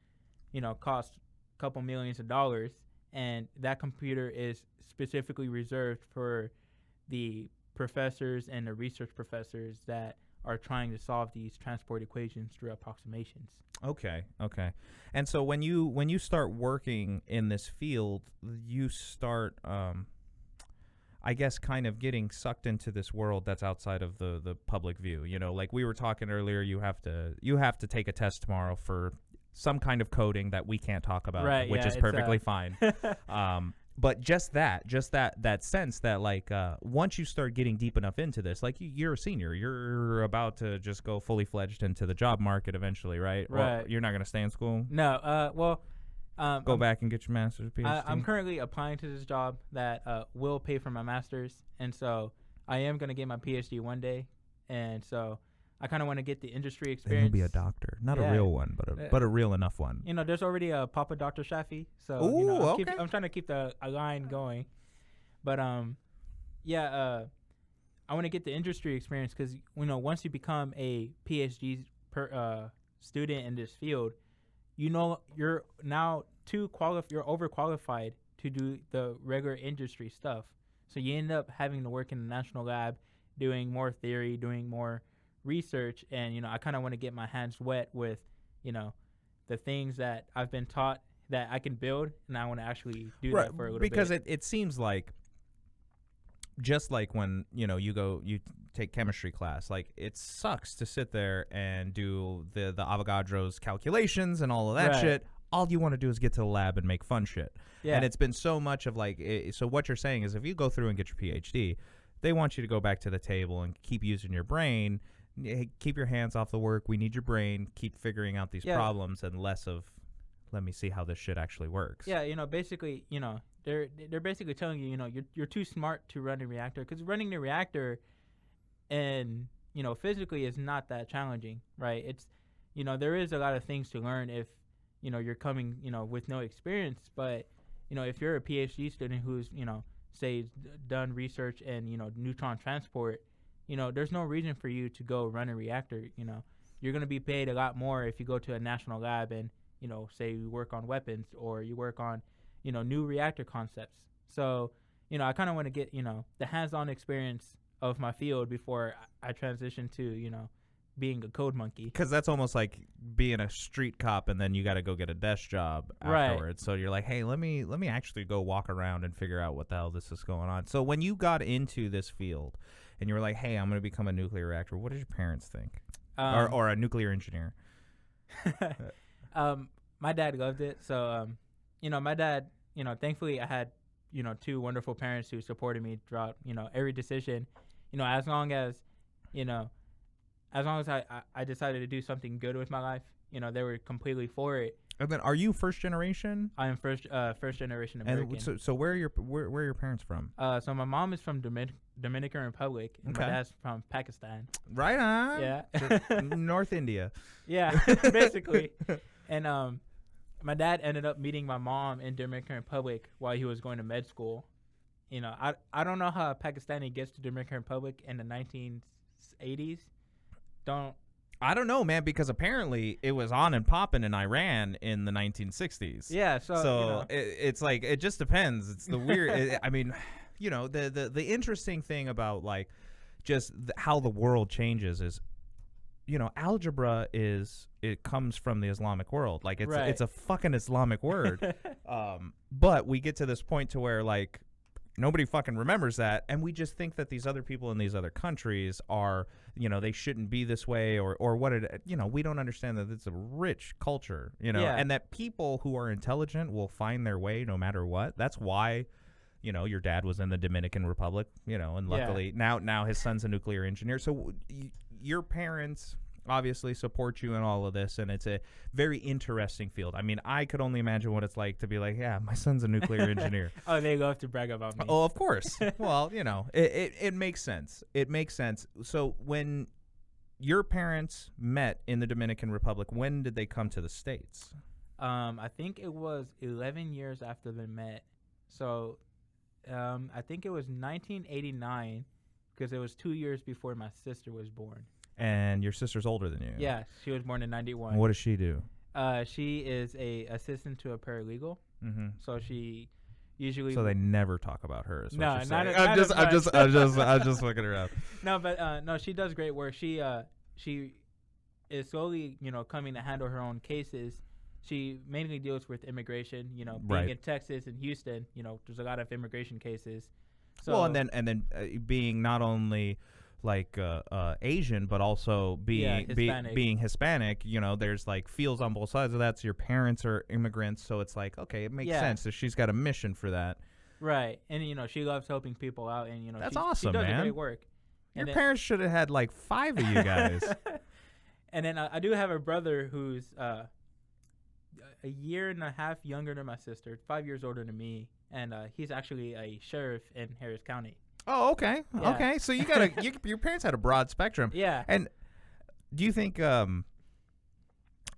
costs a couple millions of dollars, and that computer is specifically reserved for the professors and the research professors that are trying to solve these transport equations through approximations. Okay. And so when you start working in this field, you start I guess kind of getting sucked into this world that's outside of the public view. Like we were talking earlier, you have to take a test tomorrow for some kind of coding that we can't talk about, right, which is perfectly fine. But just that sense that like once you start getting deep enough into this, like you're a senior, you're about to just go fully fledged into the job market eventually, right? Right. Or you're not going to stay in school? No. Go back and get your master's, PhD? I'm currently applying to this job that will pay for my master's, and so I am going to get my PhD one day, and so I kind of want to get the industry Then experience. you'll be a doctor, not a real one, but a real enough one. There's already a Papa Dr. Shafi, so Ooh, I'm trying to keep a line going. But I want to get the industry experience because once you become a PhD student in this field, you're now you're overqualified to do the regular industry stuff. So you end up having to work in the national lab, doing more theory, doing more research, and I kind of want to get my hands wet with the things that I've been taught that I can build, and I want to actually do that for a little bit. Because it seems like just like when you take chemistry class, like it sucks to sit there and do the Avogadro's calculations and all of that shit. All you want to do is get to the lab and make fun shit. Yeah. And it's been so much of like so what you're saying is if you go through and get your PhD, they want you to go back to the table and keep using your brain. Keep your hands off the work. We need your brain. Keep figuring out these problems and less of let me see how this shit actually works. Yeah, basically, they're basically telling you, you're too smart to run a reactor because running the reactor and physically is not that challenging, right? It's there is a lot of things to learn if you're coming with no experience, but if you're a PhD student who's say done research and neutron transport, there's no reason for you to go run a reactor. You're going to be paid a lot more if you go to a national lab and say you work on weapons or you work on new reactor concepts. So I kind of want to get the hands-on experience of my field before I transition to being a code monkey. Because that's almost like being a street cop and then you got to go get a desk job afterwards. So you're like, hey, let me actually go walk around and figure out what the hell this is going on. So when you got into this field and you were like, hey, I'm going to become a nuclear reactor, what did your parents think? Or a nuclear engineer? My dad loved it. So, my dad, thankfully I had, two wonderful parents who supported me throughout, every decision, as long as I decided to do something good with my life, they were completely for it. And then, are you first generation? I am first generation American. And so where are your parents from? So my mom is from Dominican Republic, and my dad's from Pakistan. Right on. Yeah. So North India. Yeah, basically. And my dad ended up meeting my mom in Dominican Republic while he was going to med school. I don't know how a Pakistani gets to Dominican Republic in the 1980s. I don't know, man, because apparently it was on and popping in Iran in the 1960s. Yeah, so it's like it just depends. It's the weird. I mean, the interesting thing about like just how the world changes is, algebra it comes from the Islamic world. Like it's a fucking Islamic word. But we get to this point to where like nobody fucking remembers that, and we just think that these other people in these other countries are, they shouldn't be this way, or what we don't understand that it's a rich culture, and that people who are intelligent will find their way no matter what. That's why, your dad was in the Dominican Republic, and luckily now his son's a nuclear engineer. So your parents obviously support you in all of this, and it's a very interesting field. I mean, I could only imagine what it's like to be like, yeah, my son's a nuclear engineer. Oh, they go have to brag about me. Oh, of course. Well, it makes sense. It makes sense. So when your parents met in the Dominican Republic, when did they come to the States? I think it was 11 years after they met. So I think it was 1989, because it was 2 years before my sister was born. And your sister's older than you. Yeah, she was born in 91. What does she do? She is a assistant to a paralegal. Mm-hmm. So she usually. So they never talk about her. Is No, what not. I'm just fucking around. No, but no, she does great work. She is slowly, coming to handle her own cases. She mainly deals with immigration. Being in Texas and Houston, there's a lot of immigration cases. So, well, and then being not only like Asian, but also being Hispanic, there's like fields on both sides of that. So your parents are immigrants, so it's like, okay, it makes sense that she's got a mission for that. Right, and she loves helping people out, and that's she, awesome, she does man. great work. Your parents should have had like 5 of you guys. And then I do have a brother who's a year and a half younger than my sister, 5 years older than me, and he's actually a sheriff in Harris County. Oh, okay. Yeah. Okay. So you got your parents had a broad spectrum. Yeah. And do you think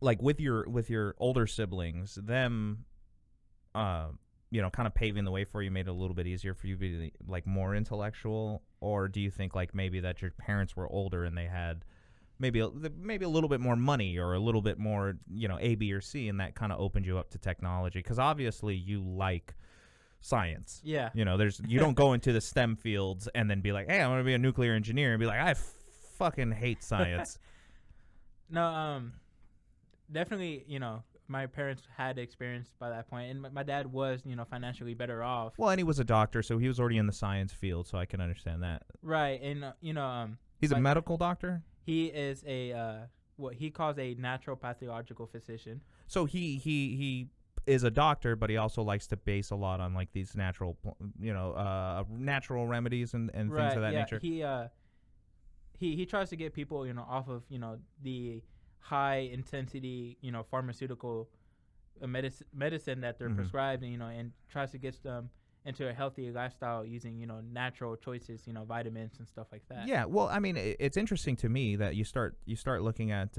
like with your older siblings, them kind of paving the way for you made it a little bit easier for you to be like more intellectual, or do you think like maybe that your parents were older and they had maybe a little bit more money or a little bit more, A, B, or C, and that kind of opened you up to technology? Because obviously you like science. Yeah. You don't go into the STEM fields and then be like, hey, I'm going to be a nuclear engineer, and be like, I fucking hate science. No, definitely, my parents had experience by that point, and my dad was, financially better off. Well, and he was a doctor, so he was already in the science field, so I can understand that. Right, and, he's a medical doctor? He is what he calls a natural pathological physician. So he is a doctor, but he also likes to base a lot on like these natural, natural remedies and things of that nature. He tries to get people, off of, the high intensity, pharmaceutical medicine that they're prescribed, and tries to get them into a healthy lifestyle using, natural choices, vitamins and stuff like that. Yeah, well, I mean, it's interesting to me that you start looking at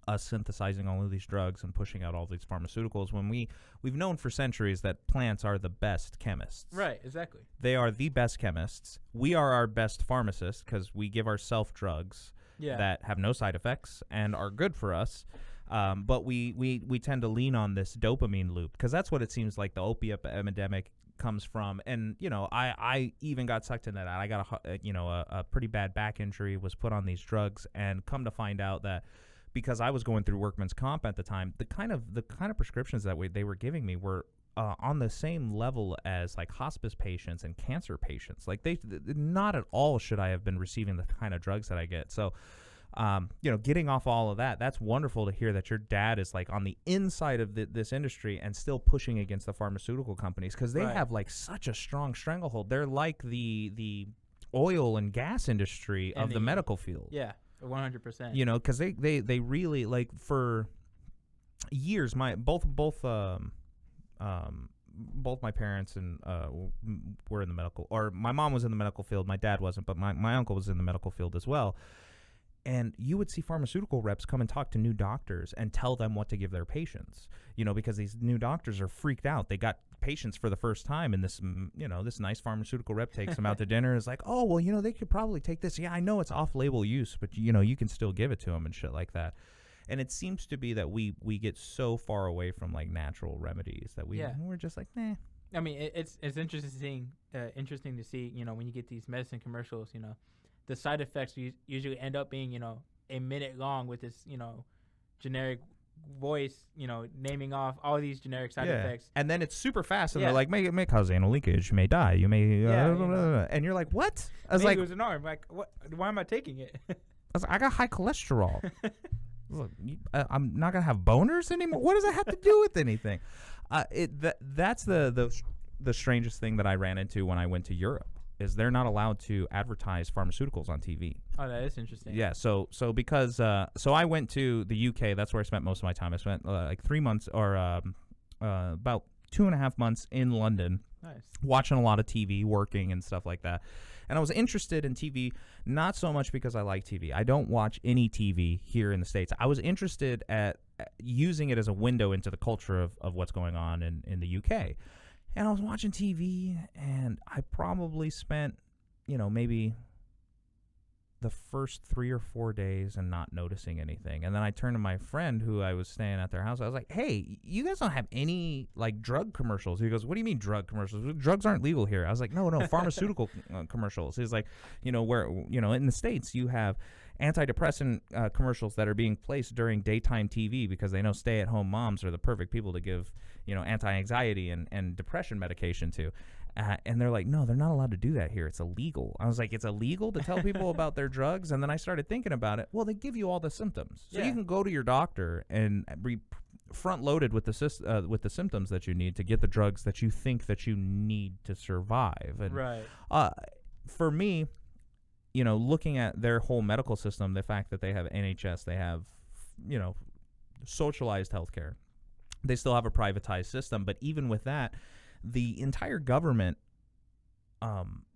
us synthesizing all of these drugs and pushing out all these pharmaceuticals when we've known for centuries that plants are the best chemists. Right, exactly. They are the best chemists. We are our best pharmacists because we give ourselves drugs that have no side effects and are good for us. But we tend to lean on this dopamine loop because that's what it seems like the opiate epidemic comes from. And I even got sucked into that. I got a pretty bad back injury, was put on these drugs, and come to find out that because I was going through workman's comp at the time, the kind of prescriptions that they were giving me were on the same level as like hospice patients and cancer patients. Like they not at all should I have been receiving the kind of drugs that I get. So getting off all of that, that's wonderful to hear that your dad is like on the inside of this industry and still pushing against the pharmaceutical companies because they have like such a strong stranglehold. They're like the oil and gas industry of the medical field. Yeah, 100%. Because they really like for years. Both my parents and were in the medical, or my mom was in the medical field. My dad wasn't, but my uncle was in the medical field as well. And you would see pharmaceutical reps come and talk to new doctors and tell them what to give their patients, because these new doctors are freaked out. They got patients for the first time, and this nice pharmaceutical rep takes them out to dinner. Is like, oh, well, they could probably take this. Yeah, I know it's off-label use, but, you can still give it to them and shit like that. And it seems to be that we get so far away from, like, natural remedies that we're just like, nah. I mean, it's interesting to see, when you get these medicine commercials, the side effects usually end up being, a minute long with this, generic voice, naming off all these generic side effects. And then it's super fast, and Yeah. they're like, may cause anal leakage, you may die, you may, Yeah, and you're like, what? I was Maybe like, it was an arm. Like, what? Why am I taking it? I got high cholesterol. Look, I'm not gonna have boners anymore. What does that have to do with anything? That's the strangest thing that I ran into when I went to Europe. Is they're not allowed to advertise pharmaceuticals on TV. Oh, that is interesting. Yeah, so because so I went to the UK. That's where I spent most of my time. I spent like 3 months or about 2.5 months in London. Nice. Watching a lot of TV, working and stuff like that. And I was interested in TV, not so much because I like TV. I don't watch any TV here in the States. I was interested at using it as a window into the culture of what's going on in the UK. And I was watching TV, and I probably spent, maybe the first 3 or 4 days and not noticing anything. And then I turned to my friend who I was staying at their house. I was like, hey, you guys don't have any like drug commercials? He goes, what do you mean drug commercials? Drugs aren't legal here. I was like, no, pharmaceutical commercials. He's like, where, in the States you have antidepressant commercials that are being placed during daytime TV because they know stay-at-home moms are the perfect people to give, anti-anxiety and depression medication to. And they're like, no, they're not allowed to do that here. It's illegal. I was like, it's illegal to tell people about their drugs? And then I started thinking about it. Well, they give you all the symptoms. So you can go to your doctor and be front-loaded with the symptoms that you need to get the drugs that you think that you need to survive. And, right. For me, looking at their whole medical system, the fact that they have NHS, they have, socialized healthcare. They still have a privatized system. But even with that, the entire government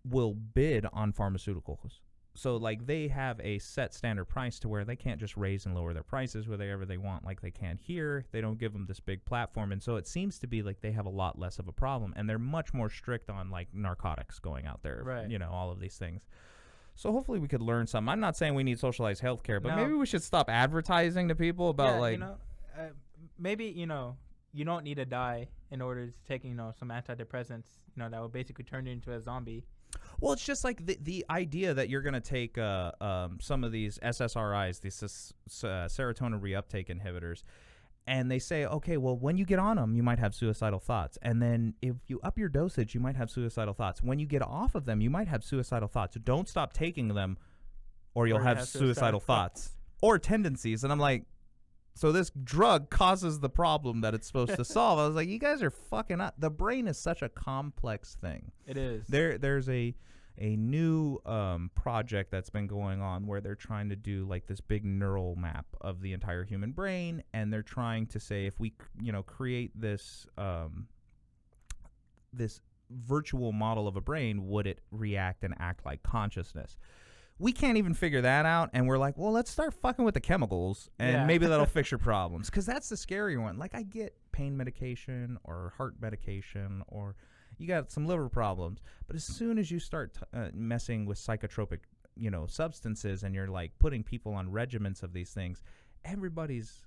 will bid on pharmaceuticals. So, like, they have a set standard price to where they can't just raise and lower their prices wherever they want like they can here. They don't give them this big platform. And so it seems to be like they have a lot less of a problem. And they're much more strict on, like, narcotics going out there, right. All of these things. So hopefully we could learn something. I'm not saying we need socialized healthcare, but maybe we should stop advertising to people about, maybe, you don't need to die in order to take, some antidepressants, that would basically turn you into a zombie. Well, it's just like the idea that you're going to take some of these SSRIs, these serotonin reuptake inhibitors, and they say, okay, well, when you get on them, you might have suicidal thoughts. And then if you up your dosage, you might have suicidal thoughts. When you get off of them, you might have suicidal thoughts. Don't stop taking them or you'll have suicidal thoughts or tendencies. And I'm like, so this drug causes the problem that it's supposed to solve. I was like, you guys are fucking up. The brain is such a complex thing. It is. There's a new project that's been going on where they're trying to do like this big neural map of the entire human brain, and they're trying to say if we create this this virtual model of a brain, would it react and act like consciousness? We can't even figure that out, and we're like, well, let's start fucking with the chemicals, and maybe that'll fix your problems. Because that's the scary one. Like, I get pain medication or heart medication, or you got some liver problems, but as soon as you start messing with psychotropic, substances, and you're like putting people on regimens of these things, everybody's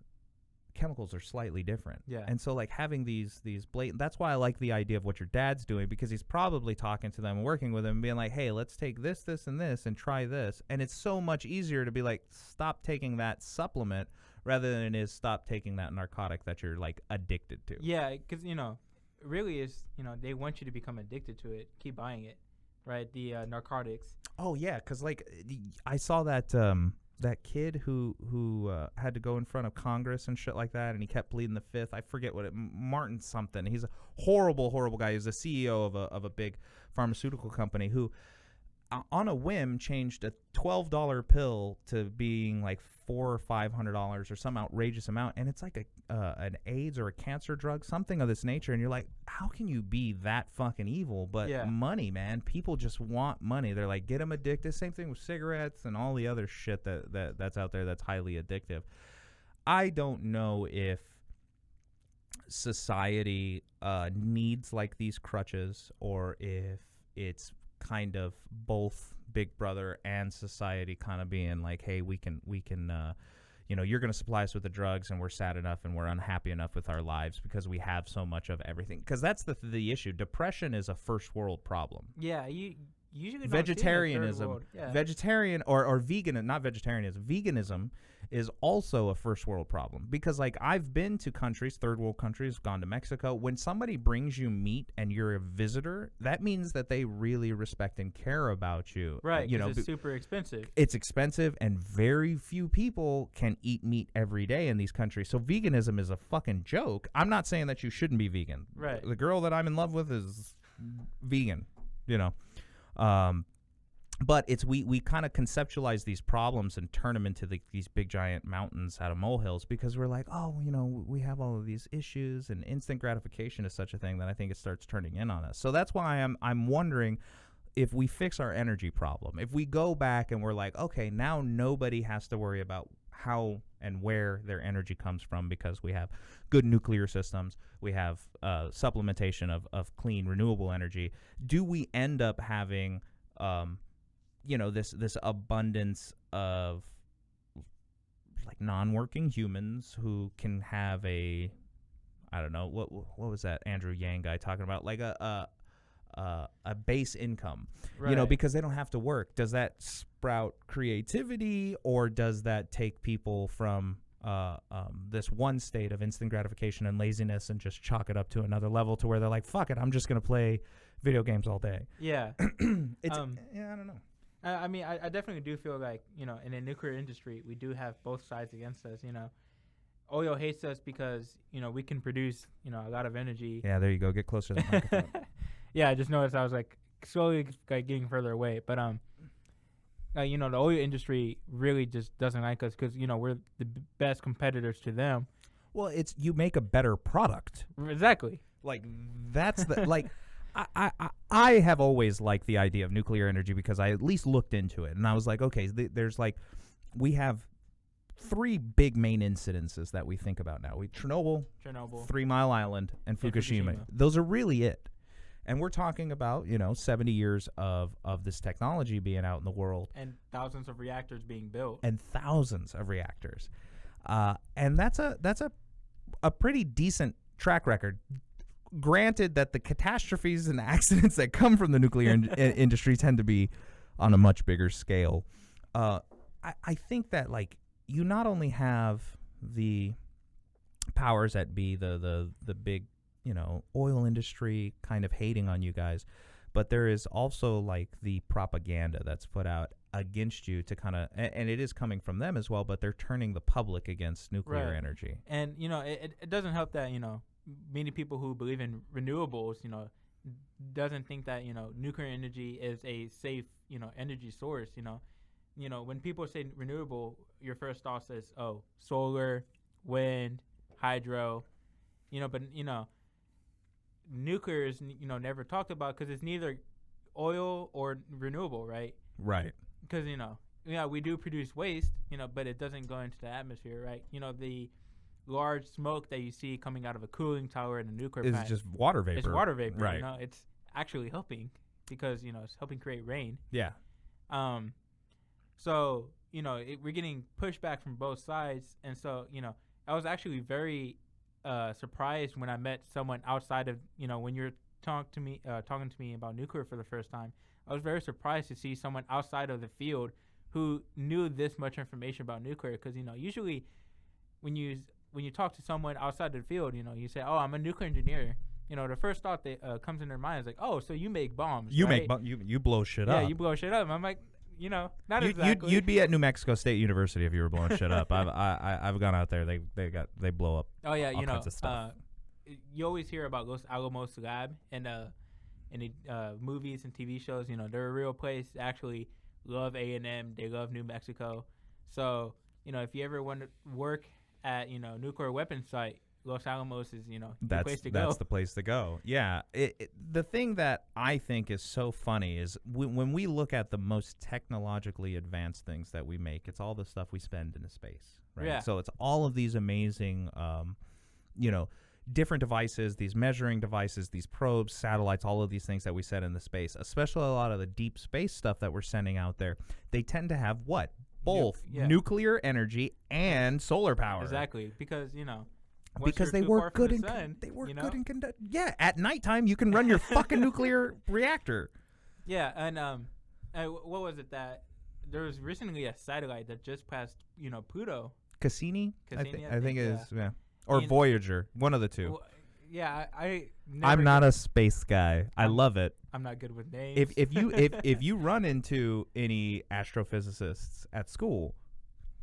chemicals are slightly different. Yeah. And so like having these blatant, that's why I like the idea of what your dad's doing, because he's probably talking to them and working with them and being like, hey, let's take this and this and try this. And it's so much easier to be like, stop taking that supplement rather than it is stop taking that narcotic that you're like addicted to. Yeah, because, really is, they want you to become addicted to it. Keep buying it, right? The narcotics. Oh, yeah, because like I saw that that kid who had to go in front of Congress and shit like that, and he kept pleading the fifth. I forget what Martin something. He's a horrible guy. He's the CEO of a big pharmaceutical company who, on a whim, changed a $12 pill to being like $400 or $500 or some outrageous amount, and it's like an AIDS or a cancer drug, something of this nature. And you're like, how can you be that fucking evil? But money, man, people just want money. They're like, get them addicted. Same thing with cigarettes and all the other shit that's out there that's highly addictive. I don't know if society needs like these crutches, or if it's kind of both Big Brother and society kind of being like, hey, we can you're going to supply us with the drugs, and we're sad enough and we're unhappy enough with our lives because we have so much of everything. Because that's the issue. Depression is a first world problem. Yeah, you usually don't Vegetarianism, see it in the third world. Yeah. vegetarian or vegan, not vegetarianism. Veganism is also a first world problem because, like, I've been to countries, third world countries, gone to Mexico. When somebody brings you meat and you're a visitor, that means that they really respect and care about you. Right, it's super expensive. It's expensive, and very few people can eat meat every day in these countries. So veganism is a fucking joke. I'm not saying that you shouldn't be vegan. Right. The girl that I'm in love with is vegan, but it's we kind of conceptualize these problems and turn them into these big giant mountains out of molehills because we're like, oh, we have all of these issues, and instant gratification is such a thing that I think it starts turning in on us. So that's why I'm wondering if we fix our energy problem, if we go back and we're like, okay, now nobody has to worry about how and where their energy comes from because we have good nuclear systems, we have supplementation of clean renewable energy. Do we end up having this abundance of like non-working humans who can have I don't know, what was that Andrew Yang guy talking about, like a base income, right. Because they don't have to work. Does that sprout creativity, or does that take people from this one state of instant gratification and laziness and just chalk it up to another level to where they're like, fuck it, I'm just going to play video games all day? Yeah. I don't know. I mean, I definitely do feel like, in the nuclear industry, we do have both sides against us, Oil hates us because, we can produce, a lot of energy. Yeah, there you go. Get closer to the microphone. Yeah, I just noticed I was like slowly like getting further away. But, the oil industry really just doesn't like us because, we're the best competitors to them. Well, you make a better product. Exactly. Like, that's the, like, I have always liked the idea of nuclear energy because I at least looked into it. And I was like, okay, there's like, we have 3 big main incidences that we think about now. Chernobyl, 3 Mile Island, and Fukushima. Those are really it. And we're talking about, 70 years of this technology being out in the world. And thousands of reactors being built. And thousands of reactors. And that's a pretty decent track record. Granted that the catastrophes and accidents that come from the nuclear industry tend to be on a much bigger scale. I think that, like, you not only have the powers that be, the big, oil industry kind of hating on you guys, but there is also like the propaganda that's put out against you to kind of, and it is coming from them as well, but they're turning the public against nuclear energy. And, it doesn't help that, many people who believe in renewables, doesn't think that, nuclear energy is a safe, energy source, when people say renewable, your first thought says, oh, solar, wind, hydro, but, nuclear is, never talked about because it's neither oil or renewable, right? Right. Because, we do produce waste, but it doesn't go into the atmosphere, right? The large smoke that you see coming out of a cooling tower in a nuclear plant. It's just water vapor. It's water vapor, right. It's actually helping because, it's helping create rain. Yeah. So, we're getting pushback from both sides. And so, I was actually very surprised when I met someone outside of, when you're talking to me about nuclear for the first time. I was very surprised to see someone outside of the field who knew this much information about nuclear. Because, usually when you talk to someone outside the field, you say, oh, I'm a nuclear engineer. The first thought that comes in their mind is like, oh, so you make bombs. You right? you blow shit up. Yeah, you blow shit up. I'm like, not exactly. You'd be at New Mexico State University if you were blowing shit up. I've gone out there. They blow up. Oh yeah, all kinds of stuff. You always hear about Los Alamos Lab and in the movies and TV shows. They're a real place. They actually love A&M. They love New Mexico. So if you ever want to work at nuclear weapons site, Los Alamos is the place to go. That's the place to go. Yeah. The thing that I think is so funny is when we look at the most technologically advanced things that we make, it's all the stuff we spend into space, right? Yeah. So it's all of these amazing, different devices, these measuring devices, these probes, satellites, all of these things that we send into space, especially a lot of the deep space stuff that we're sending out there. They tend to have what? both nuclear energy and solar power. Exactly, because because they work good in yeah, at nighttime you can run your fucking nuclear reactor. Yeah, and what was it that there was recently a satellite that just passed Pluto? Cassini, I think it is, yeah, or And Voyager, one of the two. Well, yeah, I'm not a space guy. I love it. I'm not good with names. If you run into any astrophysicists at school,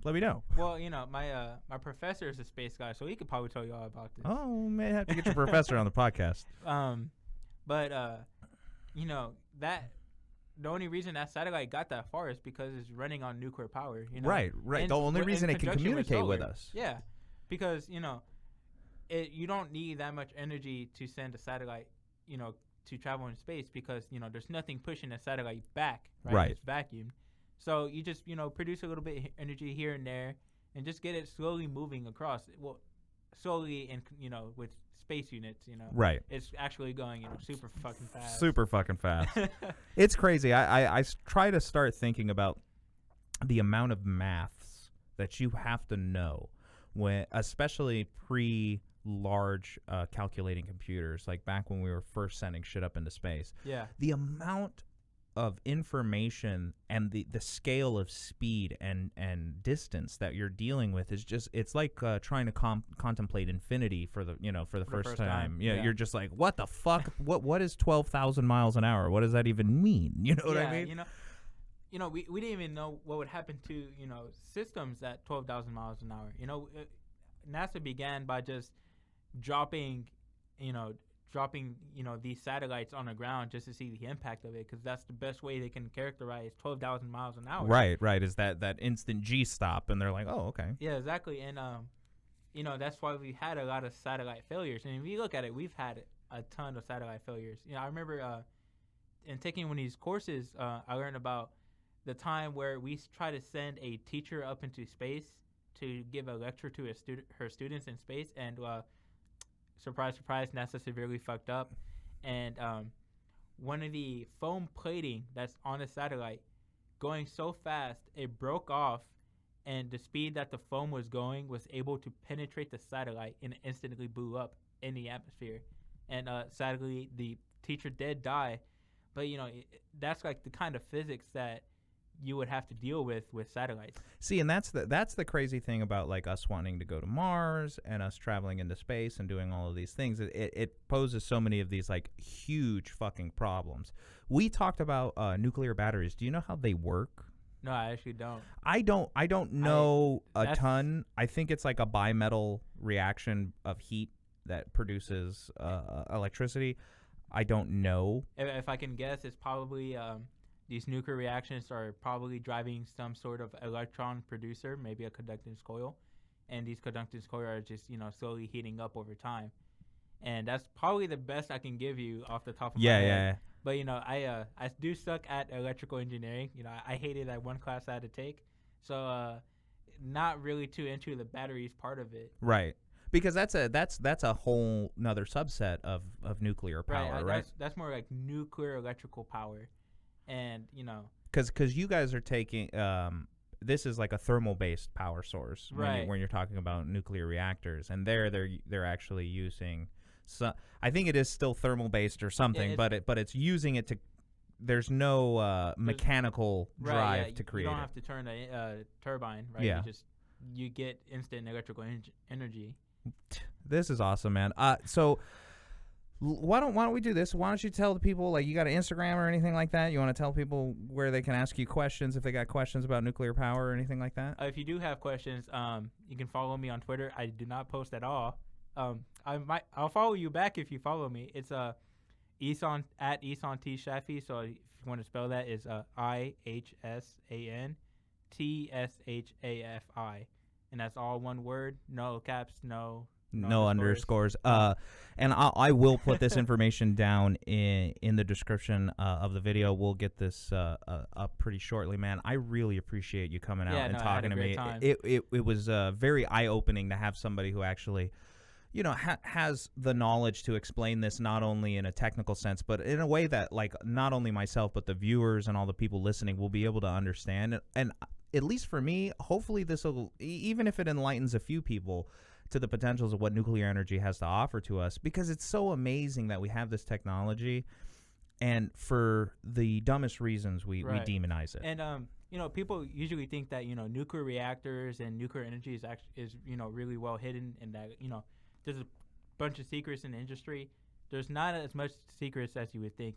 let me know. Well, my professor is a space guy, so he could probably tell you all about this. Oh, may have to get your professor on the podcast. But that the only reason that satellite got that far is because it's running on nuclear power. Right. The only reason it can communicate with us. Yeah, because you don't need that much energy to send a satellite, to travel in space, because there's nothing pushing a satellite back. Right. It's vacuumed. So you just produce a little bit of energy here and there, and just get it slowly moving across. Well, slowly and with space units. Right. It's actually going super fucking fast. Super fucking fast. It's crazy. I try to start thinking about the amount of maths that you have to know when, especially large calculating computers, like back when we were first sending shit up into space. Yeah. The amount of information and the scale of speed and distance that you're dealing with is just, it's like trying to contemplate infinity for the first time. Yeah, you're just like, what the fuck? what is 12,000 miles an hour? What does that even mean? You know what I mean? We didn't even know what would happen to systems at 12,000 miles an hour. NASA began by just dropping these satellites on the ground just to see the impact of it, because that's the best way they can characterize 12,000 miles an hour. Right. Is that instant G stop, and they're like, oh, okay. Yeah, exactly. And that's why we had a lot of satellite failures. And if you look at it, we've had a ton of satellite failures. I remember in taking one of these courses, I learned about the time where we try to send a teacher up into space to give a lecture to her students in space, and surprise, surprise, NASA severely fucked up. And one of the foam plating that's on a satellite going so fast, it broke off, and the speed that the foam was going was able to penetrate the satellite and instantly blew up in the atmosphere. And sadly, the teacher did die. But, that's like the kind of physics that you would have to deal with satellites. See, and that's the crazy thing about like us wanting to go to Mars and us traveling into space and doing all of these things. It poses so many of these like huge fucking problems. We talked about nuclear batteries. Do you know how they work? No, I actually don't. I don't know a ton. I think it's like a bimetal reaction of heat that produces electricity. I don't know. If I can guess, it's probably these nuclear reactions are probably driving some sort of electron producer, maybe a conductance coil, and these conductance coils are just slowly heating up over time. And that's probably the best I can give you off the top of my head. Yeah. But I do suck at electrical engineering. I hated that one class I had to take, so not really too into the batteries part of it. Right. Because that's a whole nother subset of nuclear power, right? That's more like nuclear electrical power. And because you guys are taking this is like a thermal based power source, right? When you're talking about nuclear reactors, and they're actually using, I think it is still thermal based or something, but it's using it to. There's no mechanical drive to create. You don't it. have to turn a turbine, right? Yeah. You get instant electrical energy. This is awesome, man. So. Why don't we do this? Why don't you tell the people, like, you got an Instagram or anything like that? You want to tell people where they can ask you questions if they got questions about nuclear power or anything like that? If you do have questions, you can follow me on Twitter. I do not post at all. I'll follow you back if you follow me. It's Ihsan at Ihsan T Shafi. So if you want to spell that, is IHSAN TSHAFI, and that's all one word. No caps. No underscores. And I will put this information down in the description of the video. We'll get this up pretty shortly, man. I really appreciate you coming out and talking to me. It was very eye-opening to have somebody who actually, has the knowledge to explain this, not only in a technical sense, but in a way that, like, not only myself, but the viewers and all the people listening will be able to understand. And at least for me, hopefully this will, even if it enlightens a few people to the potentials of what nuclear energy has to offer to us, because it's so amazing that we have this technology, and for the dumbest reasons we demonize it. And people usually think that nuclear reactors and nuclear energy is really well hidden, and that there's a bunch of secrets in the industry. There's not as much secrets as you would think.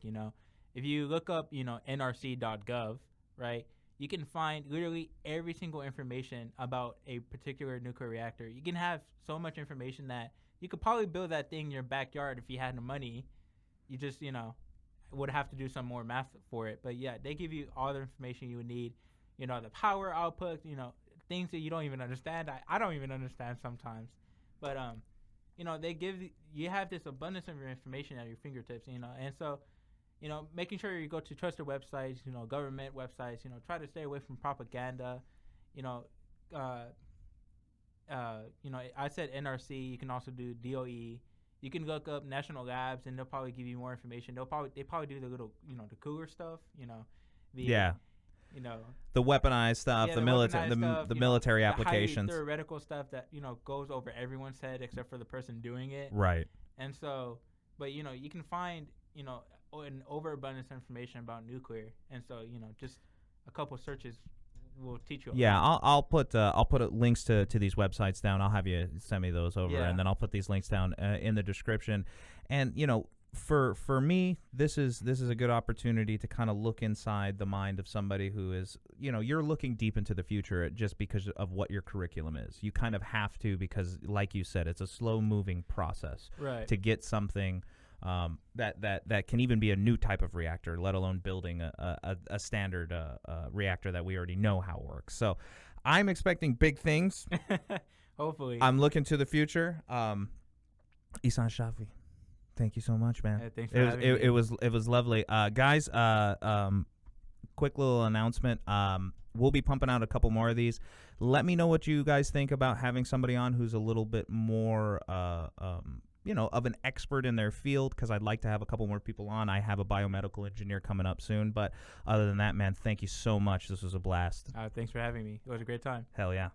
If you look up nrc.gov, right, you can find literally every single information about a particular nuclear reactor. You can have so much information that you could probably build that thing in your backyard if you had the money. You just would have to do some more math for it. But yeah, they give you all the information you would need. The power output, things that you don't even understand. I don't even understand sometimes. But they you have this abundance of information at your fingertips, and so making sure you go to trusted websites, government websites, try to stay away from propaganda. I said NRC. You can also do DOE. You can look up national labs, and they'll probably give you more information. They probably do the little, the cooler stuff. The weaponized stuff, yeah, the military applications, the highly theoretical stuff that goes over everyone's head except for the person doing it. Right. And so, but you can find an overabundance of information about nuclear, and so just a couple searches will teach you. I'll put links to these websites down. I'll have you send me those over, and then I'll put these links down in the description. And for me, this is a good opportunity to kind of look inside the mind of somebody who is, you're looking deep into the future just because of what your curriculum is. You kind of have to, because like you said, it's a slow moving process to get something that can even be a new type of reactor, let alone building a standard reactor that we already know how works. So I'm expecting big things. Hopefully. I'm looking to the future. Ihsan, Shafi, thank you so much, man. Thanks for having me. It was lovely. Guys, quick little announcement. We'll be pumping out a couple more of these. Let me know what you guys think about having somebody on who's a little bit more of an expert in their field, because I'd like to have a couple more people on. I have a biomedical engineer coming up soon. But other than that, man, thank you so much. This was a blast. Thanks for having me. It was a great time. Hell yeah.